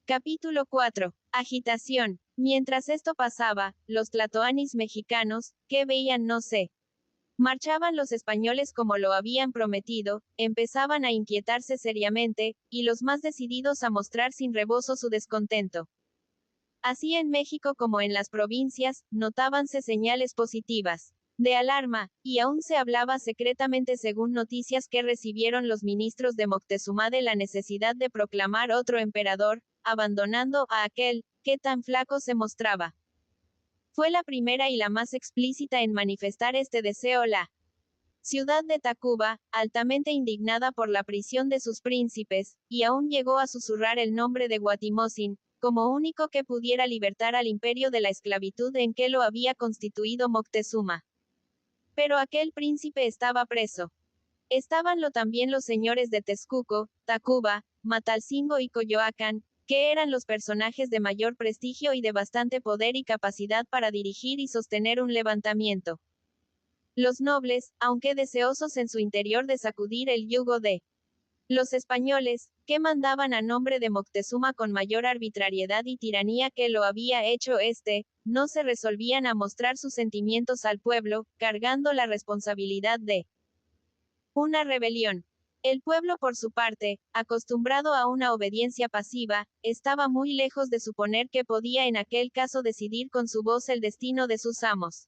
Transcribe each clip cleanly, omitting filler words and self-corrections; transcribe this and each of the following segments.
Capítulo 4. Agitación. Mientras esto pasaba, los tlatoanis mexicanos, ¿qué veían? No sé. Marchaban los españoles como lo habían prometido, empezaban a inquietarse seriamente, y los más decididos a mostrar sin rebozo su descontento. Así en México como en las provincias, notábanse señales positivas de alarma, y aún se hablaba secretamente según noticias que recibieron los ministros de Moctezuma de la necesidad de proclamar otro emperador, abandonando a aquel, que tan flaco se mostraba. Fue la primera y la más explícita en manifestar este deseo la ciudad de Tacuba, altamente indignada por la prisión de sus príncipes, y aún llegó a susurrar el nombre de Guatimozin, como único que pudiera libertar al imperio de la esclavitud en que lo había constituido Moctezuma. Pero aquel príncipe estaba preso. Estábanlo también los señores de Texcoco, Tacuba, Matalcingo y Coyoacán, que eran los personajes de mayor prestigio y de bastante poder y capacidad para dirigir y sostener un levantamiento. Los nobles, aunque deseosos en su interior de sacudir el yugo de los españoles, que mandaban a nombre de Moctezuma con mayor arbitrariedad y tiranía que lo había hecho éste, no se resolvían a mostrar sus sentimientos al pueblo, cargando la responsabilidad de una rebelión. El pueblo, por su parte, acostumbrado a una obediencia pasiva, estaba muy lejos de suponer que podía en aquel caso decidir con su voz el destino de sus amos.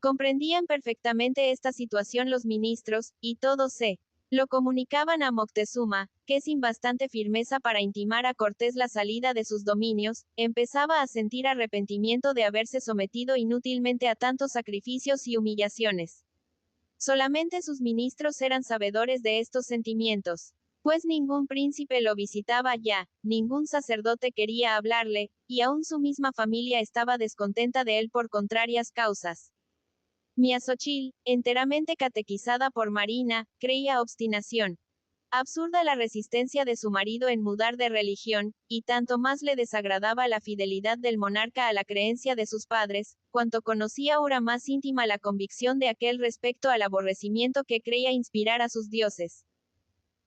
Comprendían perfectamente esta situación los ministros, y todos lo comunicaban a Moctezuma, que sin bastante firmeza para intimar a Cortés la salida de sus dominios, empezaba a sentir arrepentimiento de haberse sometido inútilmente a tantos sacrificios y humillaciones. Solamente sus ministros eran sabedores de estos sentimientos, pues ningún príncipe lo visitaba ya, ningún sacerdote quería hablarle, y aún su misma familia estaba descontenta de él por contrarias causas. Miazochil, enteramente catequizada por Marina, creía obstinación absurda la resistencia de su marido en mudar de religión, y tanto más le desagradaba la fidelidad del monarca a la creencia de sus padres, cuanto conocía ahora más íntima la convicción de aquel respecto al aborrecimiento que creía inspirar a sus dioses.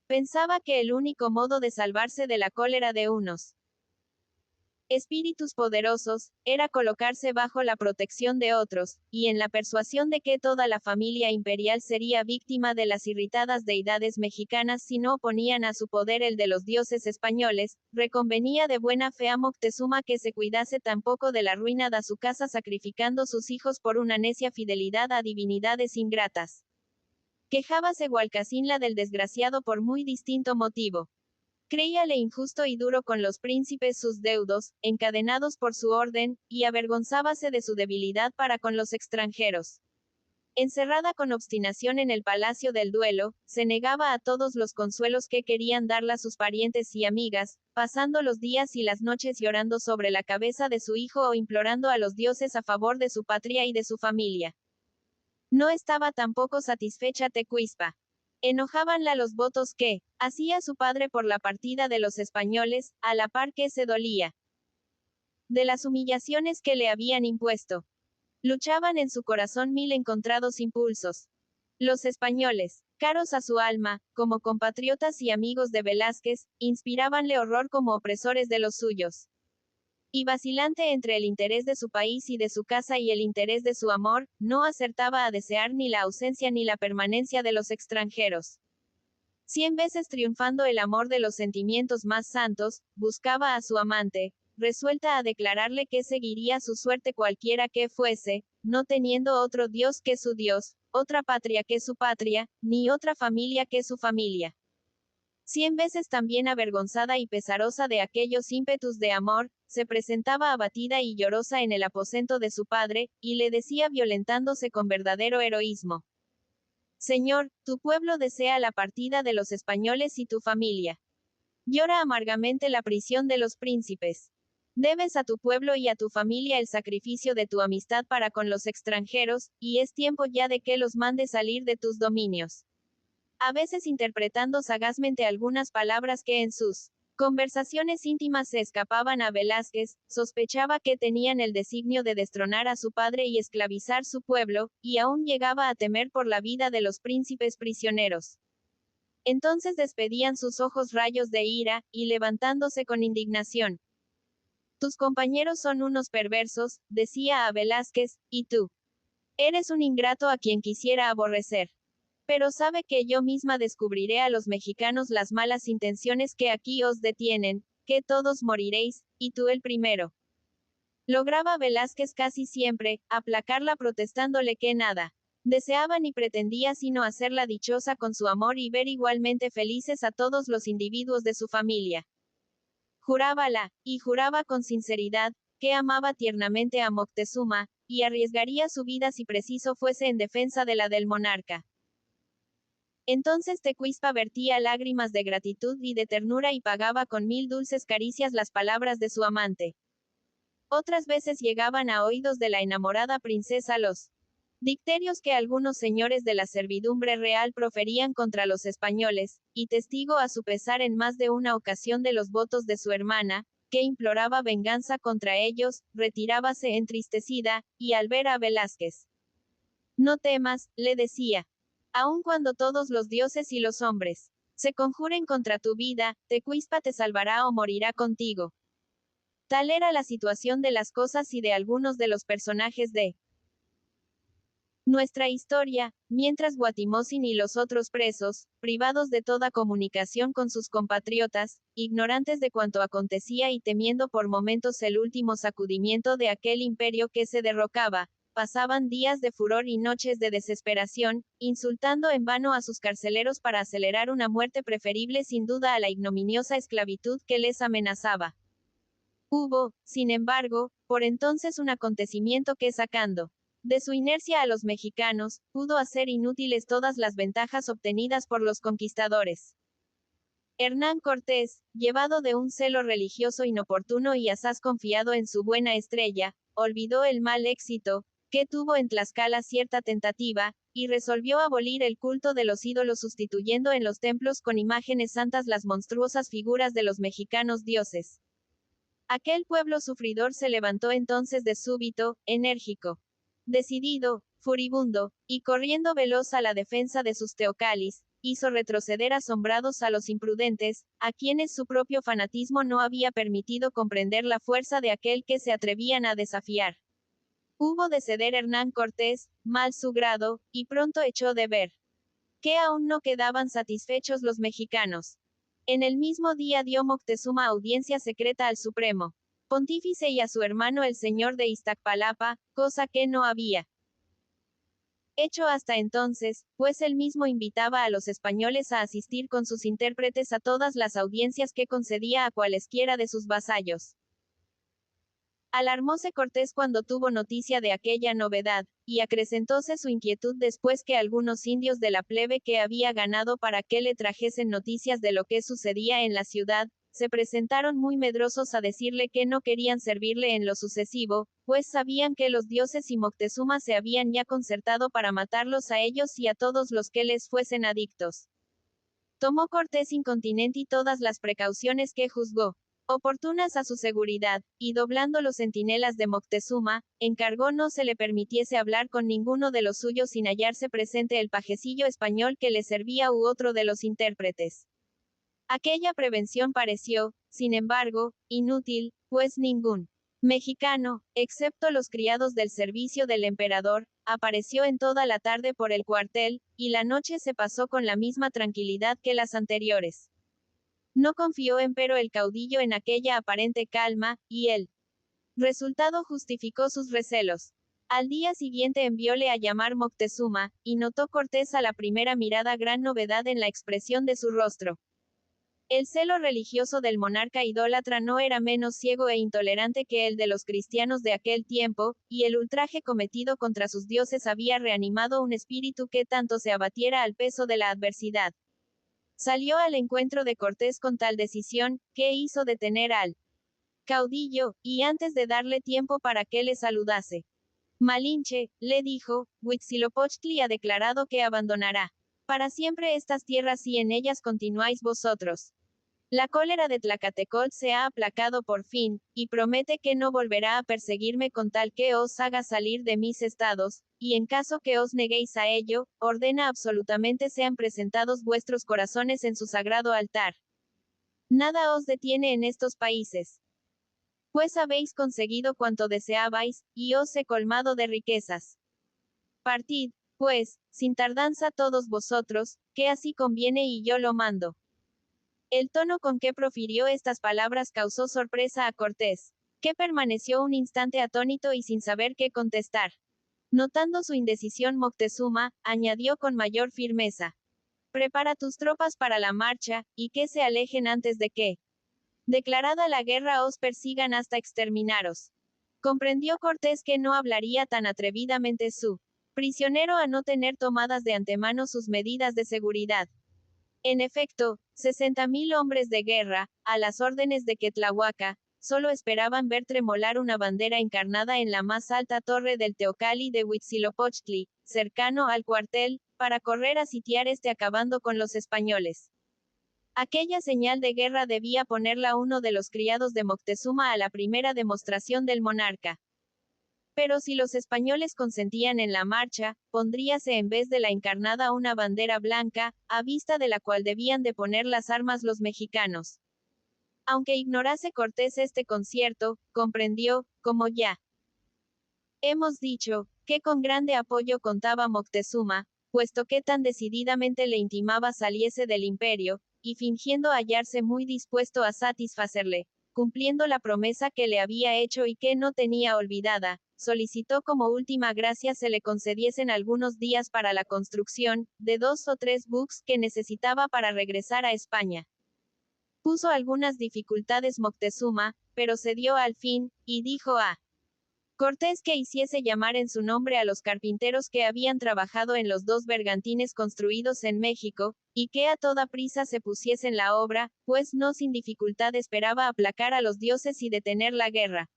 Pensaba que el único modo de salvarse de la cólera de unos espíritus poderosos, era colocarse bajo la protección de otros, y en la persuasión de que toda la familia imperial sería víctima de las irritadas deidades mexicanas si no oponían a su poder el de los dioses españoles, reconvenía de buena fe a Moctezuma que se cuidase tampoco de la ruina de su casa sacrificando sus hijos por una necia fidelidad a divinidades ingratas. Quejábase Hualcacinla del desgraciado por muy distinto motivo. Creíale injusto y duro con los príncipes sus deudos, encadenados por su orden, y avergonzábase de su debilidad para con los extranjeros. Encerrada con obstinación en el Palacio del Duelo, se negaba a todos los consuelos que querían darle a sus parientes y amigas, pasando los días y las noches llorando sobre la cabeza de su hijo o implorando a los dioses a favor de su patria y de su familia. No estaba tampoco satisfecha Tecuispa. Enojábanla los votos que hacía su padre por la partida de los españoles, a la par que se dolía de las humillaciones que le habían impuesto. Luchaban en su corazón mil encontrados impulsos. Los españoles, caros a su alma, como compatriotas y amigos de Velázquez, inspirábanle horror como opresores de los suyos. Y vacilante entre el interés de su país y de su casa y el interés de su amor, no acertaba a desear ni la ausencia ni la permanencia de los extranjeros. 100 veces triunfando el amor de los sentimientos más santos, buscaba a su amante, resuelta a declararle que seguiría su suerte cualquiera que fuese, no teniendo otro Dios que su Dios, otra patria que su patria, ni otra familia que su familia. 100 veces también avergonzada y pesarosa de aquellos ímpetus de amor, se presentaba abatida y llorosa en el aposento de su padre, y le decía violentándose con verdadero heroísmo: Señor, tu pueblo desea la partida de los españoles y tu familia llora amargamente la prisión de los príncipes. Debes a tu pueblo y a tu familia el sacrificio de tu amistad para con los extranjeros, y es tiempo ya de que los mandes salir de tus dominios. A veces interpretando sagazmente algunas palabras que en sus conversaciones íntimas se escapaban a Velázquez, sospechaba que tenían el designio de destronar a su padre y esclavizar su pueblo, y aún llegaba a temer por la vida de los príncipes prisioneros. Entonces despedían sus ojos rayos de ira, y levantándose con indignación. Tus compañeros son unos perversos, decía a Velázquez, y tú. Eres un ingrato a quien quisiera aborrecer. Pero sabe que yo misma descubriré a los mexicanos las malas intenciones que aquí os detienen, que todos moriréis, y tú el primero. Lograba Velázquez casi siempre, aplacarla protestándole que nada deseaba ni pretendía sino hacerla dichosa con su amor y ver igualmente felices a todos los individuos de su familia. Jurábala, y juraba con sinceridad, que amaba tiernamente a Moctezuma, y arriesgaría su vida si preciso fuese en defensa de la del monarca. Entonces Tecuispa vertía lágrimas de gratitud y de ternura y pagaba con 1000 dulces caricias las palabras de su amante. Otras veces llegaban a oídos de la enamorada princesa los dicterios que algunos señores de la servidumbre real proferían contra los españoles, y testigo a su pesar en más de una ocasión de los votos de su hermana, que imploraba venganza contra ellos, retirábase entristecida, y al ver a Velázquez. No temas, le decía. Aun cuando todos los dioses y los hombres se conjuren contra tu vida, Tecuispa te salvará o morirá contigo. Tal era la situación de las cosas y de algunos de los personajes de nuestra historia, mientras Guatimozin y los otros presos, privados de toda comunicación con sus compatriotas, ignorantes de cuanto acontecía y temiendo por momentos el último sacudimiento de aquel imperio que se derrocaba, pasaban días de furor y noches de desesperación, insultando en vano a sus carceleros para acelerar una muerte preferible sin duda a la ignominiosa esclavitud que les amenazaba. Hubo, sin embargo, por entonces un acontecimiento que sacando de su inercia a los mexicanos, pudo hacer inútiles todas las ventajas obtenidas por los conquistadores. Hernán Cortés, llevado de un celo religioso inoportuno y asaz confiado en su buena estrella, olvidó el mal éxito que tuvo en Tlaxcala cierta tentativa, y resolvió abolir el culto de los ídolos sustituyendo en los templos con imágenes santas las monstruosas figuras de los mexicanos dioses. Aquel pueblo sufridor se levantó entonces de súbito, enérgico, decidido, furibundo, y corriendo veloz a la defensa de sus teocalis, hizo retroceder asombrados a los imprudentes, a quienes su propio fanatismo no había permitido comprender la fuerza de aquel que se atrevían a desafiar. Hubo de ceder Hernán Cortés, mal su grado, y pronto echó de ver que aún no quedaban satisfechos los mexicanos. En el mismo día dio Moctezuma audiencia secreta al Supremo Pontífice y a su hermano el señor de Iztacpalapa, cosa que no había hecho hasta entonces, pues él mismo invitaba a los españoles a asistir con sus intérpretes a todas las audiencias que concedía a cualesquiera de sus vasallos. Alarmóse Cortés cuando tuvo noticia de aquella novedad, y acrecentóse su inquietud después que algunos indios de la plebe que había ganado para que le trajesen noticias de lo que sucedía en la ciudad, se presentaron muy medrosos a decirle que no querían servirle en lo sucesivo, pues sabían que los dioses y Moctezuma se habían ya concertado para matarlos a ellos y a todos los que les fuesen adictos. Tomó Cortés incontinenti todas las precauciones que juzgó oportunas a su seguridad, y doblando los centinelas de Moctezuma, encargó no se le permitiese hablar con ninguno de los suyos sin hallarse presente el pajecillo español que le servía u otro de los intérpretes. Aquella prevención pareció, sin embargo, inútil, pues ningún mexicano, excepto los criados del servicio del emperador, apareció en toda la tarde por el cuartel, y la noche se pasó con la misma tranquilidad que las anteriores. No confió empero el caudillo en aquella aparente calma, y el resultado justificó sus recelos. Al día siguiente envióle a llamar Moctezuma, y notó Cortés a la primera mirada gran novedad en la expresión de su rostro. El celo religioso del monarca idólatra no era menos ciego e intolerante que el de los cristianos de aquel tiempo, y el ultraje cometido contra sus dioses había reanimado un espíritu que tanto se abatiera al peso de la adversidad. Salió al encuentro de Cortés con tal decisión, que hizo detener al caudillo, y antes de darle tiempo para que le saludase, Malinche, le dijo, Huitzilopochtli ha declarado que abandonará para siempre estas tierras si en ellas continuáis vosotros. La cólera de Tlacatecol se ha aplacado por fin, y promete que no volverá a perseguirme con tal que os haga salir de mis estados, y en caso que os neguéis a ello, ordena absolutamente sean presentados vuestros corazones en su sagrado altar. Nada os detiene en estos países. Pues habéis conseguido cuanto deseabais, y os he colmado de riquezas. Partid, pues, sin tardanza todos vosotros, que así conviene y yo lo mando. El tono con que profirió estas palabras causó sorpresa a Cortés, que permaneció un instante atónito y sin saber qué contestar. Notando su indecisión, Moctezuma añadió con mayor firmeza: prepara tus tropas para la marcha, y que se alejen antes de que, declarada la guerra, os persigan hasta exterminaros. Comprendió Cortés que no hablaría tan atrevidamente su prisionero a no tener tomadas de antemano sus medidas de seguridad. En efecto, 60.000 hombres de guerra, a las órdenes de Quetlahuaca, solo esperaban ver tremolar una bandera encarnada en la más alta torre del Teocalli de Huitzilopochtli, cercano al cuartel, para correr a sitiar este acabando con los españoles. Aquella señal de guerra debía ponerla uno de los criados de Moctezuma a la primera demostración del monarca. Pero si los españoles consentían en la marcha, pondríase en vez de la encarnada una bandera blanca, a vista de la cual debían de poner las armas los mexicanos. Aunque ignorase Cortés este concierto, comprendió, como ya hemos dicho, que con grande apoyo contaba Moctezuma, puesto que tan decididamente le intimaba saliese del imperio, y fingiendo hallarse muy dispuesto a satisfacerle, cumpliendo la promesa que le había hecho y que no tenía olvidada, solicitó como última gracia se le concediesen algunos días para la construcción de 2 o 3 buques que necesitaba para regresar a España. Puso algunas dificultades Moctezuma, pero cedió al fin, y dijo a Cortés que hiciese llamar en su nombre a los carpinteros que habían trabajado en los 2 bergantines construidos en México, y que a toda prisa se pusiesen la obra, pues no sin dificultad esperaba aplacar a los dioses y detener la guerra.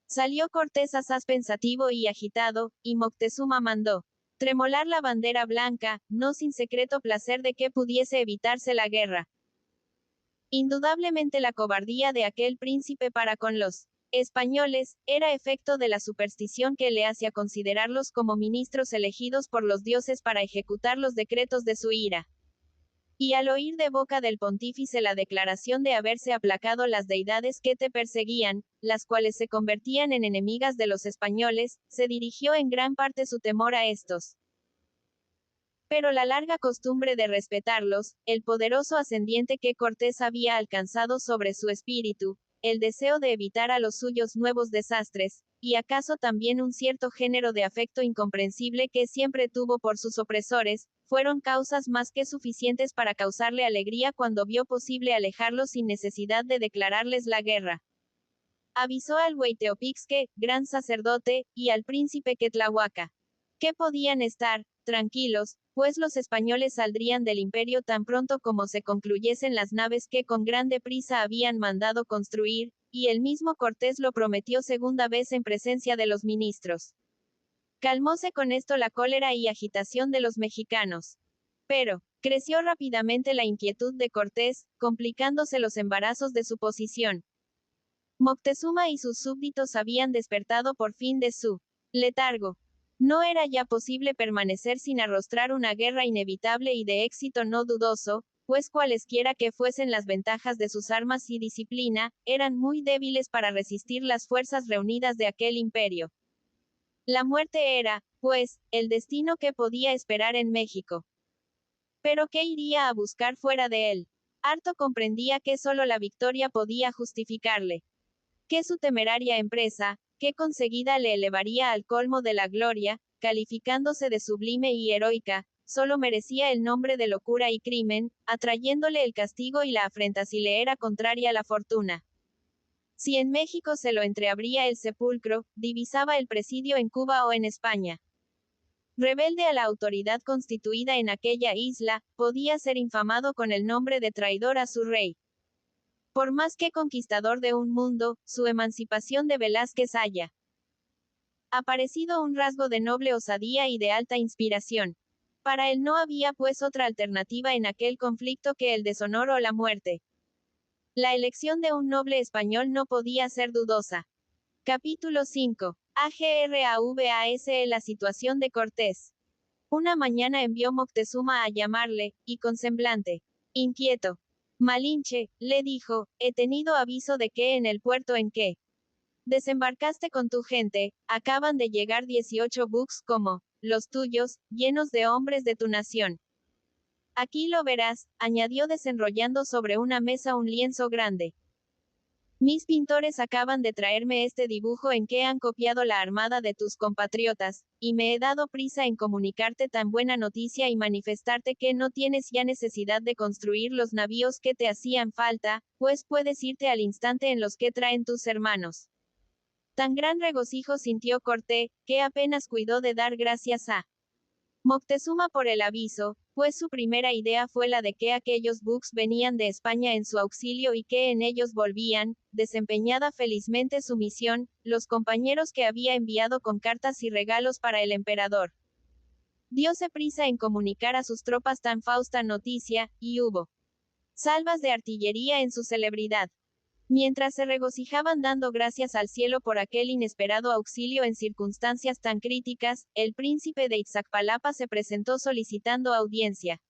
Salió Cortés asaz pensativo y agitado, y Moctezuma mandó tremolar la bandera blanca, no sin secreto placer de que pudiese evitarse la guerra. Indudablemente la cobardía de aquel príncipe para con los españoles, era efecto de la superstición que le hacía considerarlos como ministros elegidos por los dioses para ejecutar los decretos de su ira. Y al oír de boca del pontífice la declaración de haberse aplacado las deidades que te perseguían, las cuales se convertían en enemigas de los españoles, se dirigió en gran parte su temor a estos. Pero la larga costumbre de respetarlos, el poderoso ascendiente que Cortés había alcanzado sobre su espíritu, el deseo de evitar a los suyos nuevos desastres, y acaso también un cierto género de afecto incomprensible que siempre tuvo por sus opresores, fueron causas más que suficientes para causarle alegría cuando vio posible alejarlos sin necesidad de declararles la guerra. Avisó al Hueyteopixque, gran sacerdote, y al príncipe Quetlahuaca, que podían estar tranquilos, pues los españoles saldrían del imperio tan pronto como se concluyesen las naves que con grande prisa habían mandado construir, y el mismo Cortés lo prometió segunda vez en presencia de los ministros. Calmóse con esto la cólera y agitación de los mexicanos. Pero, creció rápidamente la inquietud de Cortés, complicándose los embarazos de su posición. Moctezuma y sus súbditos habían despertado por fin de su letargo. No era ya posible permanecer sin arrostrar una guerra inevitable y de éxito no dudoso, pues cualesquiera que fuesen las ventajas de sus armas y disciplina, eran muy débiles para resistir las fuerzas reunidas de aquel imperio. La muerte era, pues, el destino que podía esperar en México. Pero ¿qué iría a buscar fuera de él? Harto comprendía que solo la victoria podía justificarle. Que su temeraria empresa, que conseguida le elevaría al colmo de la gloria, calificándose de sublime y heroica, solo merecía el nombre de locura y crimen, atrayéndole el castigo y la afrenta si le era contraria la fortuna. Si en México se lo entreabría el sepulcro, divisaba el presidio en Cuba o en España. Rebelde a la autoridad constituida en aquella isla, podía ser infamado con el nombre de traidor a su rey. Por más que conquistador de un mundo, su emancipación de Velázquez haya aparecido un rasgo de noble osadía y de alta inspiración. Para él no había pues otra alternativa en aquel conflicto que el deshonor o la muerte. La elección de un noble español no podía ser dudosa. Capítulo 5. AGRAVASE. La situación de Cortés. Una mañana envió Moctezuma a llamarle, y con semblante inquieto. Malinche, le dijo, he tenido aviso de que en el puerto en que desembarcaste con tu gente, acaban de llegar 18 buques como los tuyos, llenos de hombres de tu nación. Aquí lo verás, añadió desenrollando sobre una mesa un lienzo grande. Mis pintores acaban de traerme este dibujo en que han copiado la armada de tus compatriotas, y me he dado prisa en comunicarte tan buena noticia y manifestarte que no tienes ya necesidad de construir los navíos que te hacían falta, pues puedes irte al instante en los que traen tus hermanos. Tan gran regocijo sintió Cortés, que apenas cuidó de dar gracias a Moctezuma por el aviso, pues su primera idea fue la de que aquellos buques venían de España en su auxilio y que en ellos volvían, desempeñada felizmente su misión, los compañeros que había enviado con cartas y regalos para el emperador. Dióse prisa en comunicar a sus tropas tan fausta noticia, y hubo salvas de artillería en su celebridad. Mientras se regocijaban dando gracias al cielo por aquel inesperado auxilio en circunstancias tan críticas, el príncipe de Itzacpalapa se presentó solicitando audiencia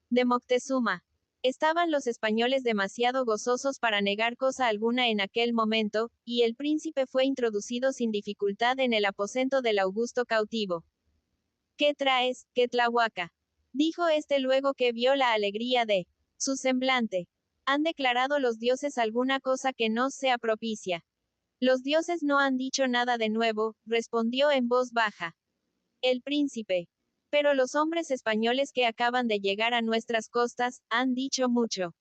de Moctezuma. Estaban los españoles demasiado gozosos para negar cosa alguna en aquel momento, y el príncipe fue introducido sin dificultad en el aposento del augusto cautivo. ¿Qué traes, Quetlahuaca?, dijo este luego que vio la alegría de su semblante. ¿Han declarado los dioses alguna cosa que no sea propicia? Los dioses no han dicho nada de nuevo, respondió en voz baja el príncipe. Pero los hombres españoles que acaban de llegar a nuestras costas, han dicho mucho.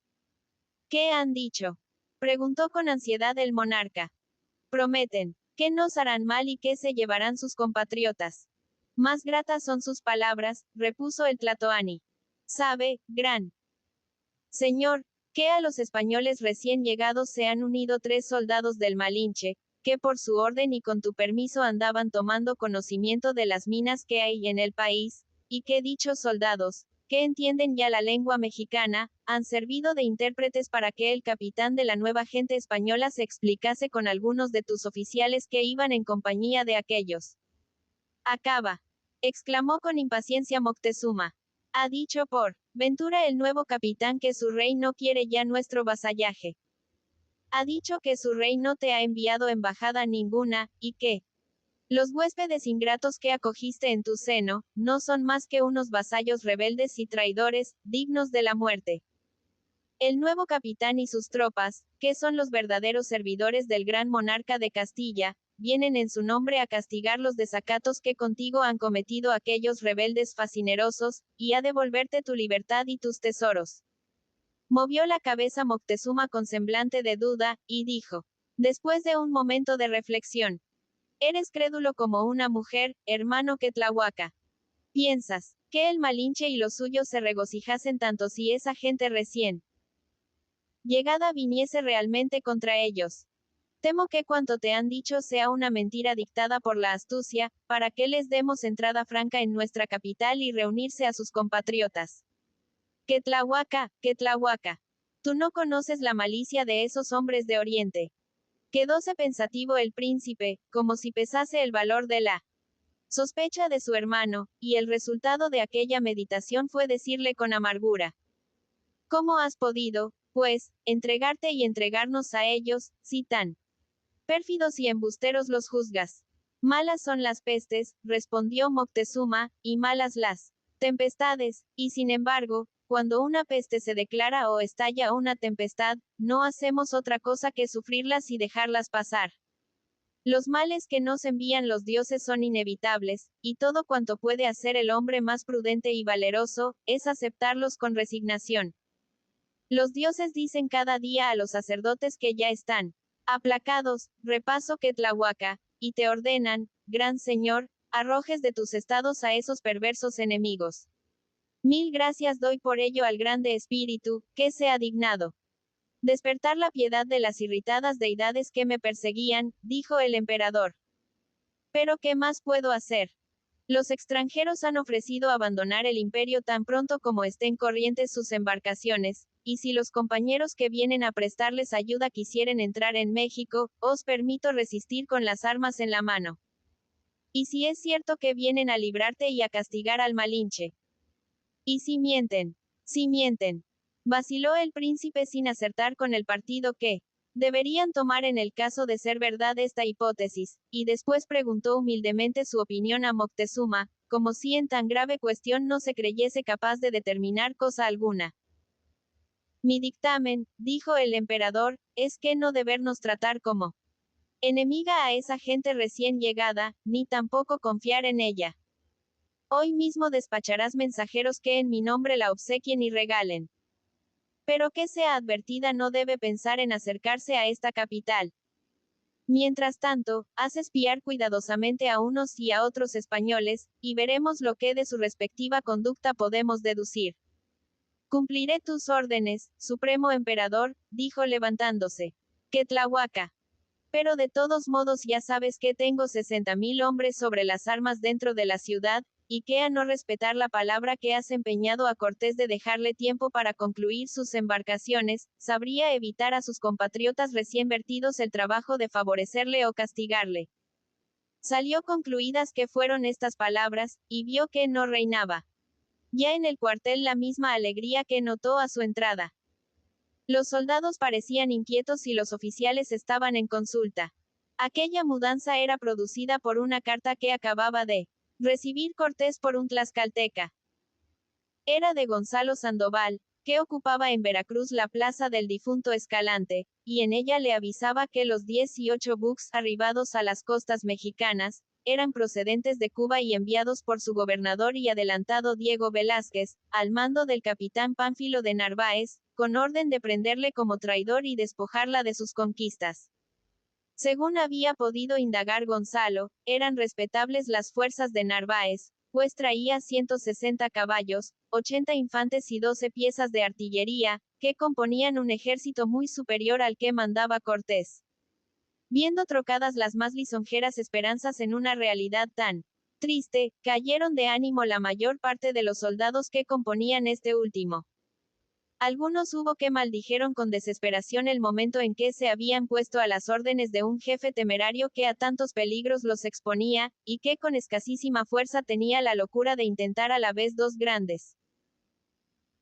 ¿Qué han dicho?, preguntó con ansiedad el monarca. Prometen que nos harán mal y que se llevarán sus compatriotas. Más gratas son sus palabras, repuso el tlatoani. Sabe, gran señor, que a los españoles recién llegados se han unido 3 soldados del Malinche, que por su orden y con tu permiso andaban tomando conocimiento de las minas que hay en el país, y que dichos soldados, que entienden ya la lengua mexicana, han servido de intérpretes para que el capitán de la nueva gente española se explicase con algunos de tus oficiales que iban en compañía de aquellos. Acaba, exclamó con impaciencia Moctezuma. Ha dicho por ventura el nuevo capitán que su rey no quiere ya nuestro vasallaje. Ha dicho que su rey no te ha enviado embajada ninguna, y que los huéspedes ingratos que acogiste en tu seno, no son más que unos vasallos rebeldes y traidores, dignos de la muerte. El nuevo capitán y sus tropas, que son los verdaderos servidores del gran monarca de Castilla, vienen en su nombre a castigar los desacatos que contigo han cometido aquellos rebeldes fascinerosos, y a devolverte tu libertad y tus tesoros. Movió la cabeza Moctezuma con semblante de duda, y dijo, después de un momento de reflexión, eres crédulo como una mujer, hermano Quetlahuaca. Piensas que el Malinche y los suyos se regocijasen tanto si esa gente recién llegada viniese realmente contra ellos. Temo que cuanto te han dicho sea una mentira dictada por la astucia, para que les demos entrada franca en nuestra capital y reunirse a sus compatriotas. Quetlahuaca, Quetlahuaca. Tú no conoces la malicia de esos hombres de Oriente. Quedóse pensativo el príncipe, como si pesase el valor de la sospecha de su hermano, y el resultado de aquella meditación fue decirle con amargura. ¿Cómo has podido, pues, entregarte y entregarnos a ellos, si tan pérfidos y embusteros los juzgas? Malas son las pestes, respondió Moctezuma, y malas las tempestades, y sin embargo, cuando una peste se declara o estalla una tempestad, no hacemos otra cosa que sufrirlas y dejarlas pasar. Los males que nos envían los dioses son inevitables, y todo cuanto puede hacer el hombre más prudente y valeroso, es aceptarlos con resignación. Los dioses dicen cada día a los sacerdotes que ya están aplacados, repaso Quetlahuaca, y te ordenan, gran señor, arrojes de tus estados a esos perversos enemigos. Mil gracias doy por ello al grande espíritu, que se ha dignado despertar la piedad de las irritadas deidades que me perseguían, dijo el emperador. Pero ¿qué más puedo hacer? Los extranjeros han ofrecido abandonar el imperio tan pronto como estén corrientes sus embarcaciones, y si los compañeros que vienen a prestarles ayuda quisieren entrar en México, os permito resistir con las armas en la mano. Y si es cierto que vienen a librarte y a castigar al Malinche. Y si mienten. Si mienten. Vaciló el príncipe sin acertar con el partido que deberían tomar en el caso de ser verdad esta hipótesis, y después preguntó humildemente su opinión a Moctezuma, como si en tan grave cuestión no se creyese capaz de determinar cosa alguna. Mi dictamen, dijo el emperador, es que no debernos tratar como enemiga a esa gente recién llegada, ni tampoco confiar en ella. Hoy mismo despacharás mensajeros que en mi nombre la obsequien y regalen. Pero que sea advertida no debe pensar en acercarse a esta capital. Mientras tanto, haz espiar cuidadosamente a unos y a otros españoles, y veremos lo que de su respectiva conducta podemos deducir. Cumpliré tus órdenes, supremo emperador, dijo levantándose. Quetlahuaca. Pero de todos modos ya sabes que tengo 60,000 hombres sobre las armas dentro de la ciudad, y que a no respetar la palabra que has empeñado a Cortés de dejarle tiempo para concluir sus embarcaciones, sabría evitar a sus compatriotas recién vertidos el trabajo de favorecerle o castigarle. Salió concluidas que fueron estas palabras, y vio que no reinaba ya en el cuartel la misma alegría que notó a su entrada. Los soldados parecían inquietos y los oficiales estaban en consulta. Aquella mudanza era producida por una carta que acababa de recibir Cortés por un tlaxcalteca. Era de Gonzalo Sandoval, que ocupaba en Veracruz la plaza del difunto Escalante, y en ella le avisaba que los 18 buques arribados a las costas mexicanas, eran procedentes de Cuba y enviados por su gobernador y adelantado Diego Velázquez, al mando del capitán Pánfilo de Narváez, con orden de prenderle como traidor y despojarla de sus conquistas. Según había podido indagar Gonzalo, eran respetables las fuerzas de Narváez, pues traía 160 caballos, 80 infantes y 12 piezas de artillería, que componían un ejército muy superior al que mandaba Cortés. Viendo trocadas las más lisonjeras esperanzas en una realidad tan triste, cayeron de ánimo la mayor parte de los soldados que componían este último. Algunos hubo que maldijeron con desesperación el momento en que se habían puesto a las órdenes de un jefe temerario que a tantos peligros los exponía, y que con escasísima fuerza tenía la locura de intentar a la vez dos grandes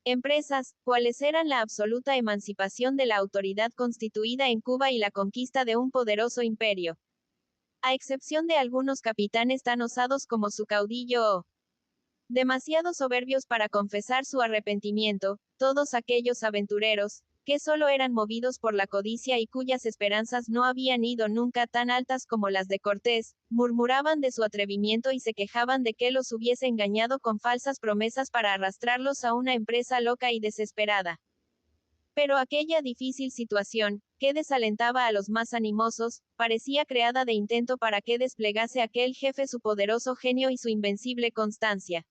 empresas, cuales eran la absoluta emancipación de la autoridad constituida en Cuba y la conquista de un poderoso imperio. A excepción de algunos capitanes tan osados como su caudillo o demasiado soberbios para confesar su arrepentimiento, todos aquellos aventureros, que solo eran movidos por la codicia y cuyas esperanzas no habían ido nunca tan altas como las de Cortés, murmuraban de su atrevimiento y se quejaban de que los hubiese engañado con falsas promesas para arrastrarlos a una empresa loca y desesperada. Pero aquella difícil situación, que desalentaba a los más animosos, parecía creada de intento para que desplegase aquel jefe su poderoso genio y su invencible constancia.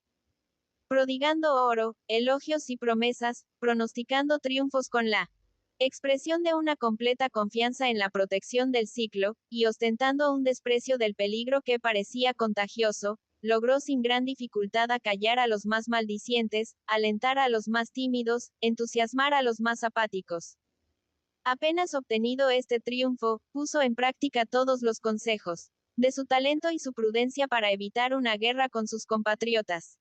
Prodigando oro, elogios y promesas, pronosticando triunfos con la expresión de una completa confianza en la protección del ciclo, y ostentando un desprecio del peligro que parecía contagioso, logró sin gran dificultad acallar a los más maldicientes, alentar a los más tímidos, entusiasmar a los más apáticos. Apenas obtenido este triunfo, puso en práctica todos los consejos de su talento y su prudencia para evitar una guerra con sus compatriotas.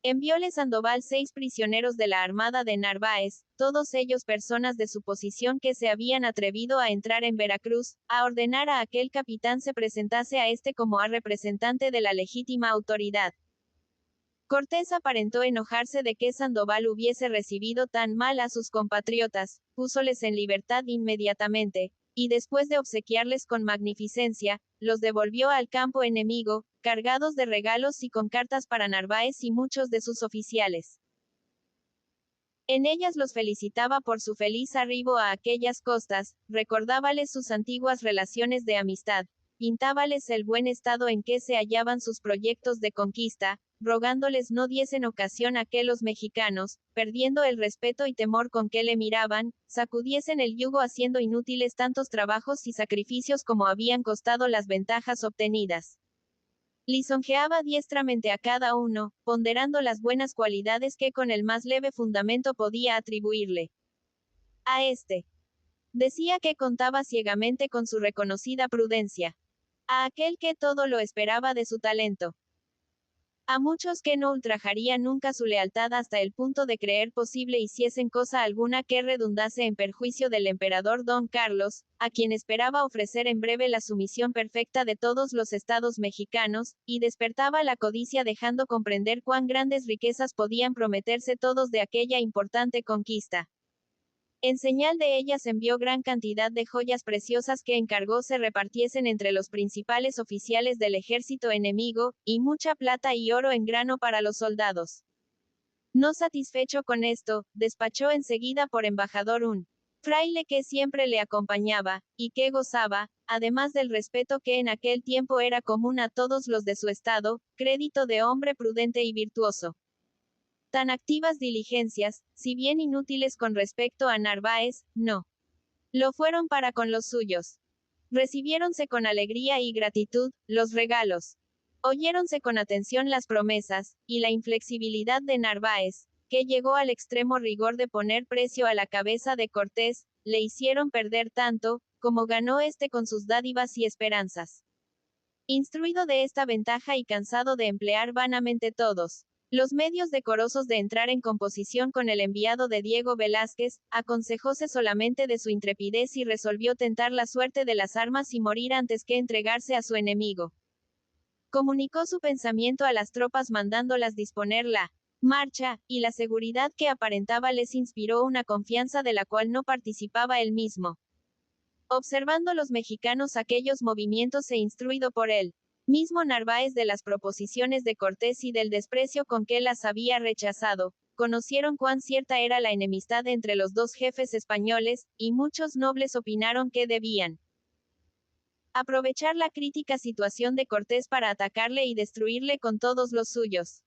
Envióle Sandoval 6 prisioneros de la armada de Narváez, todos ellos personas de su posición que se habían atrevido a entrar en Veracruz, a ordenar a aquel capitán se presentase a este como a representante de la legítima autoridad. Cortés aparentó enojarse de que Sandoval hubiese recibido tan mal a sus compatriotas, púsoles en libertad inmediatamente, y después de obsequiarles con magnificencia, los devolvió al campo enemigo, cargados de regalos y con cartas para Narváez y muchos de sus oficiales. En ellas los felicitaba por su feliz arribo a aquellas costas, recordábales sus antiguas relaciones de amistad, pintábales el buen estado en que se hallaban sus proyectos de conquista, rogándoles no diesen ocasión a que los mexicanos, perdiendo el respeto y temor con que le miraban, sacudiesen el yugo haciendo inútiles tantos trabajos y sacrificios como habían costado las ventajas obtenidas. Lisonjeaba diestramente a cada uno, ponderando las buenas cualidades que con el más leve fundamento podía atribuirle. A este, decía que contaba ciegamente con su reconocida prudencia. A aquel que todo lo esperaba de su talento. A muchos que no ultrajarían nunca su lealtad hasta el punto de creer posible hiciesen cosa alguna que redundase en perjuicio del emperador don Carlos, a quien esperaba ofrecer en breve la sumisión perfecta de todos los estados mexicanos, y despertaba la codicia dejando comprender cuán grandes riquezas podían prometerse todos de aquella importante conquista. En señal de ellas envió gran cantidad de joyas preciosas que encargó se repartiesen entre los principales oficiales del ejército enemigo, y mucha plata y oro en grano para los soldados. No satisfecho con esto, despachó enseguida por embajador un fraile que siempre le acompañaba, y que gozaba, además del respeto que en aquel tiempo era común a todos los de su estado, crédito de hombre prudente y virtuoso. Tan activas diligencias, si bien inútiles con respecto a Narváez, no lo fueron para con los suyos. Recibiéronse con alegría y gratitud los regalos. Oyéronse con atención las promesas, y la inflexibilidad de Narváez, que llegó al extremo rigor de poner precio a la cabeza de Cortés, le hicieron perder tanto, como ganó éste con sus dádivas y esperanzas. Instruido de esta ventaja y cansado de emplear vanamente todos los medios decorosos de entrar en composición con el enviado de Diego Velázquez, aconsejóse solamente de su intrepidez y resolvió tentar la suerte de las armas y morir antes que entregarse a su enemigo. Comunicó su pensamiento a las tropas mandándolas disponer la marcha, y la seguridad que aparentaba les inspiró una confianza de la cual no participaba él mismo. Observando los mexicanos aquellos movimientos e instruido por él mismo Narváez de las proposiciones de Cortés y del desprecio con que las había rechazado, conocieron cuán cierta era la enemistad entre los dos jefes españoles, y muchos nobles opinaron que debían aprovechar la crítica situación de Cortés para atacarle y destruirle con todos los suyos.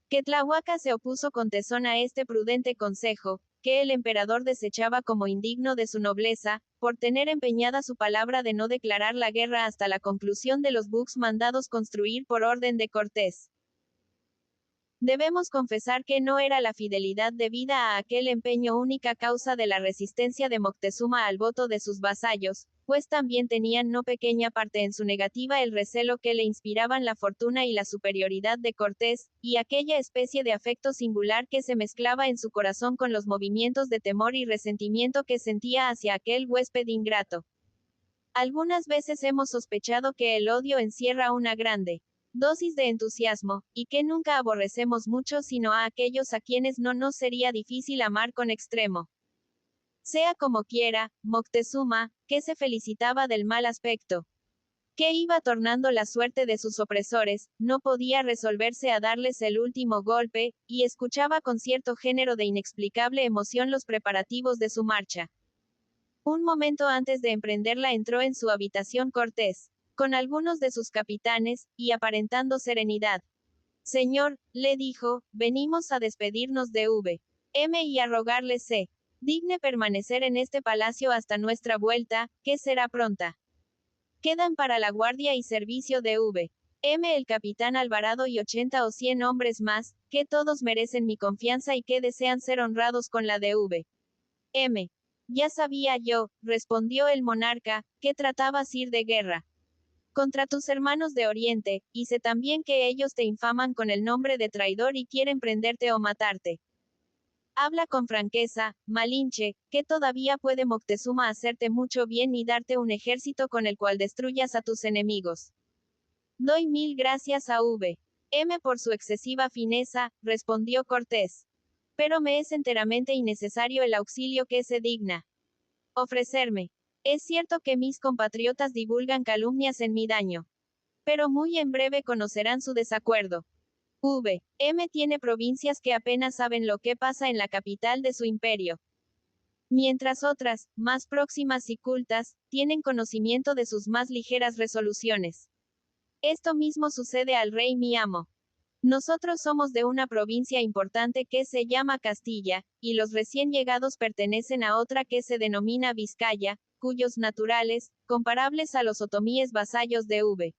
Que Tlahuaca se opuso con tesón a este prudente consejo, que el emperador desechaba como indigno de su nobleza, por tener empeñada su palabra de no declarar la guerra hasta la conclusión de los buques mandados construir por orden de Cortés. Debemos confesar que no era la fidelidad debida a aquel empeño única causa de la resistencia de Moctezuma al voto de sus vasallos, pues también tenían no pequeña parte en su negativa el recelo que le inspiraban la fortuna y la superioridad de Cortés, y aquella especie de afecto singular que se mezclaba en su corazón con los movimientos de temor y resentimiento que sentía hacia aquel huésped ingrato. Algunas veces hemos sospechado que el odio encierra una grande dosis de entusiasmo, y que nunca aborrecemos mucho sino a aquellos a quienes no nos sería difícil amar con extremo. Sea como quiera, Moctezuma, que se felicitaba del mal aspecto que iba tornando la suerte de sus opresores, no podía resolverse a darles el último golpe, y escuchaba con cierto género de inexplicable emoción los preparativos de su marcha. Un momento antes de emprenderla entró en su habitación Cortés, con algunos de sus capitanes, y aparentando serenidad. Señor, le dijo, venimos a despedirnos de V.M. y a rogarle se digne permanecer en este palacio hasta nuestra vuelta, que será pronta. Quedan para la guardia y servicio de V.M. el capitán Alvarado y 80 o 100 hombres más, que todos merecen mi confianza y que desean ser honrados con la de V.M. Ya sabía yo, respondió el monarca, que tratabas ir de guerra contra tus hermanos de Oriente, y sé también que ellos te infaman con el nombre de traidor y quieren prenderte o matarte. Habla con franqueza, Malinche, que todavía puede Moctezuma hacerte mucho bien y darte un ejército con el cual destruyas a tus enemigos. Doy mil gracias a V.M. por su excesiva fineza, respondió Cortés. Pero me es enteramente innecesario el auxilio que se digna ofrecerme. Es cierto que mis compatriotas divulgan calumnias en mi daño. Pero muy en breve conocerán su desacuerdo. V.M. tiene provincias que apenas saben lo que pasa en la capital de su imperio. Mientras otras, más próximas y cultas, tienen conocimiento de sus más ligeras resoluciones. Esto mismo sucede al rey mi amo. Nosotros somos de una provincia importante que se llama Castilla, y los recién llegados pertenecen a otra que se denomina Vizcaya, cuyos naturales, comparables a los otomíes vasallos de V.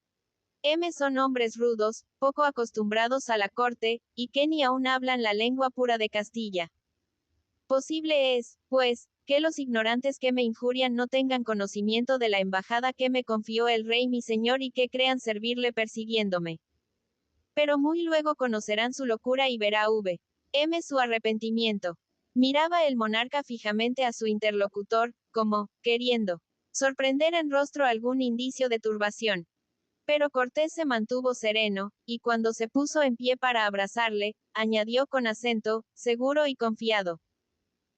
Son hombres rudos, poco acostumbrados a la corte, y que ni aún hablan la lengua pura de Castilla. Posible es, pues, que los ignorantes que me injurian no tengan conocimiento de la embajada que me confió el rey mi señor y que crean servirle persiguiéndome. Pero muy luego conocerán su locura y verá su arrepentimiento. Miraba el monarca fijamente a su interlocutor, como, queriendo sorprender en rostro algún indicio de turbación. Pero Cortés se mantuvo sereno, y cuando se puso en pie para abrazarle, añadió con acento, seguro y confiado.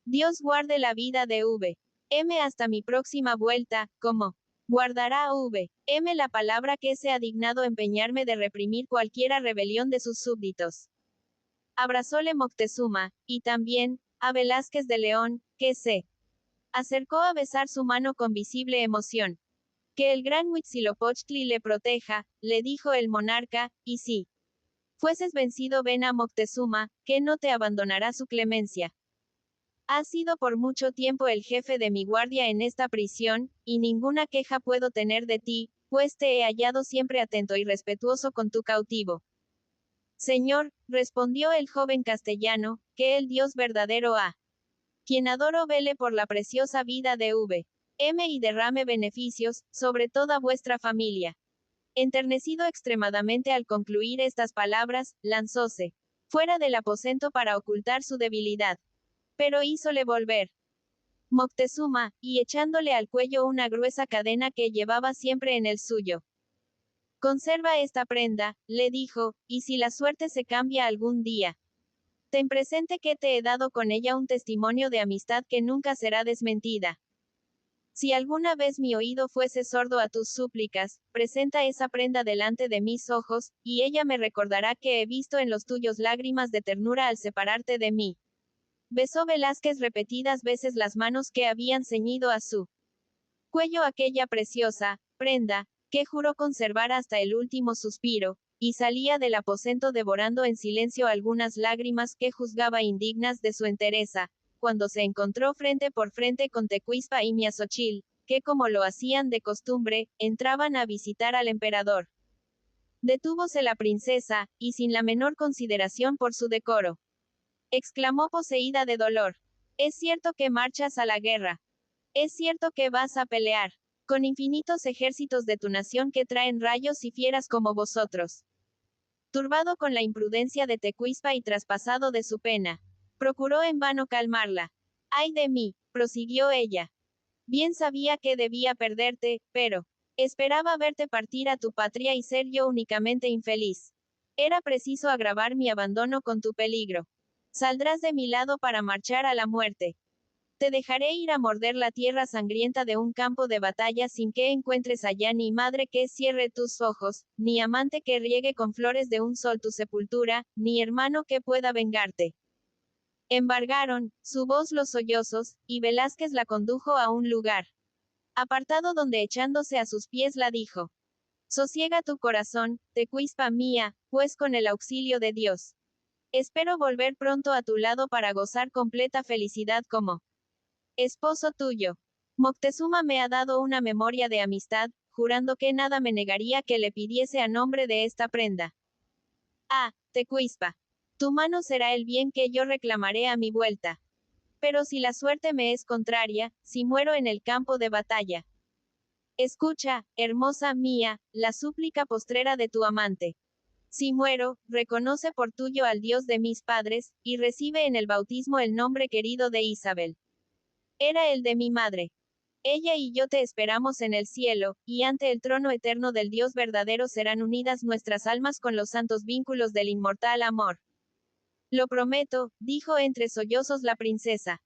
Dios guarde la vida de hasta mi próxima vuelta, como guardará la palabra que se ha dignado empeñarme de reprimir cualquiera rebelión de sus súbditos. Abrazóle Moctezuma, y también, a Velázquez de León, que se acercó a besar su mano con visible emoción. Que el gran Huitzilopochtli le proteja, le dijo el monarca, y si fueses vencido ven a Moctezuma, que no te abandonará su clemencia. Has sido por mucho tiempo el jefe de mi guardia en esta prisión, y ninguna queja puedo tener de ti, pues te he hallado siempre atento y respetuoso con tu cautivo. Señor, respondió el joven castellano, que el Dios verdadero ha. Quien adoro vele por la preciosa vida de y derrame beneficios, sobre toda vuestra familia. Enternecido extremadamente al concluir estas palabras, lanzóse fuera del aposento para ocultar su debilidad. Pero hízole volver Moctezuma, y echándole al cuello una gruesa cadena que llevaba siempre en el suyo. Conserva esta prenda, le dijo, y si la suerte se cambia algún día, ten presente que te he dado con ella un testimonio de amistad que nunca será desmentida. Si alguna vez mi oído fuese sordo a tus súplicas, presenta esa prenda delante de mis ojos, y ella me recordará que he visto en los tuyos lágrimas de ternura al separarte de mí. Besó Velázquez repetidas veces las manos que habían ceñido a su cuello aquella preciosa prenda, que juró conservar hasta el último suspiro, y salía del aposento devorando en silencio algunas lágrimas que juzgaba indignas de su entereza, cuando se encontró frente por frente con Tecuispa y Miazochil, que como lo hacían de costumbre, entraban a visitar al emperador. Detúvose la princesa, y sin la menor consideración por su decoro, exclamó poseída de dolor. Es cierto que marchas a la guerra. Es cierto que vas a pelear con infinitos ejércitos de tu nación que traen rayos y fieras como vosotros. Turbado con la imprudencia de Tecuispa y traspasado de su pena, procuró en vano calmarla. Ay de mí, prosiguió ella. Bien sabía que debía perderte, pero esperaba verte partir a tu patria y ser yo únicamente infeliz. Era preciso agravar mi abandono con tu peligro. Saldrás de mi lado para marchar a la muerte. Te dejaré ir a morder la tierra sangrienta de un campo de batalla sin que encuentres allá ni madre que cierre tus ojos, ni amante que riegue con flores de un sol tu sepultura, ni hermano que pueda vengarte. Embargaron su voz los sollozos, y Velázquez la condujo a un lugar apartado donde echándose a sus pies la dijo. Sosiega tu corazón, Tecuispa mía, pues con el auxilio de Dios. Espero volver pronto a tu lado para gozar completa felicidad como esposo tuyo. Moctezuma me ha dado una memoria de amistad, jurando que nada me negaría que le pidiese a nombre de esta prenda. Ah, Tecuispa. Tu mano será el bien que yo reclamaré a mi vuelta. Pero si la suerte me es contraria, si muero en el campo de batalla. Escucha, hermosa mía, la súplica postrera de tu amante. Si muero, reconoce por tuyo al Dios de mis padres, y recibe en el bautismo el nombre querido de Isabel. Era el de mi madre. Ella y yo te esperamos en el cielo, y ante el trono eterno del Dios verdadero serán unidas nuestras almas con los santos vínculos del inmortal amor. Lo prometo, dijo entre sollozos la princesa.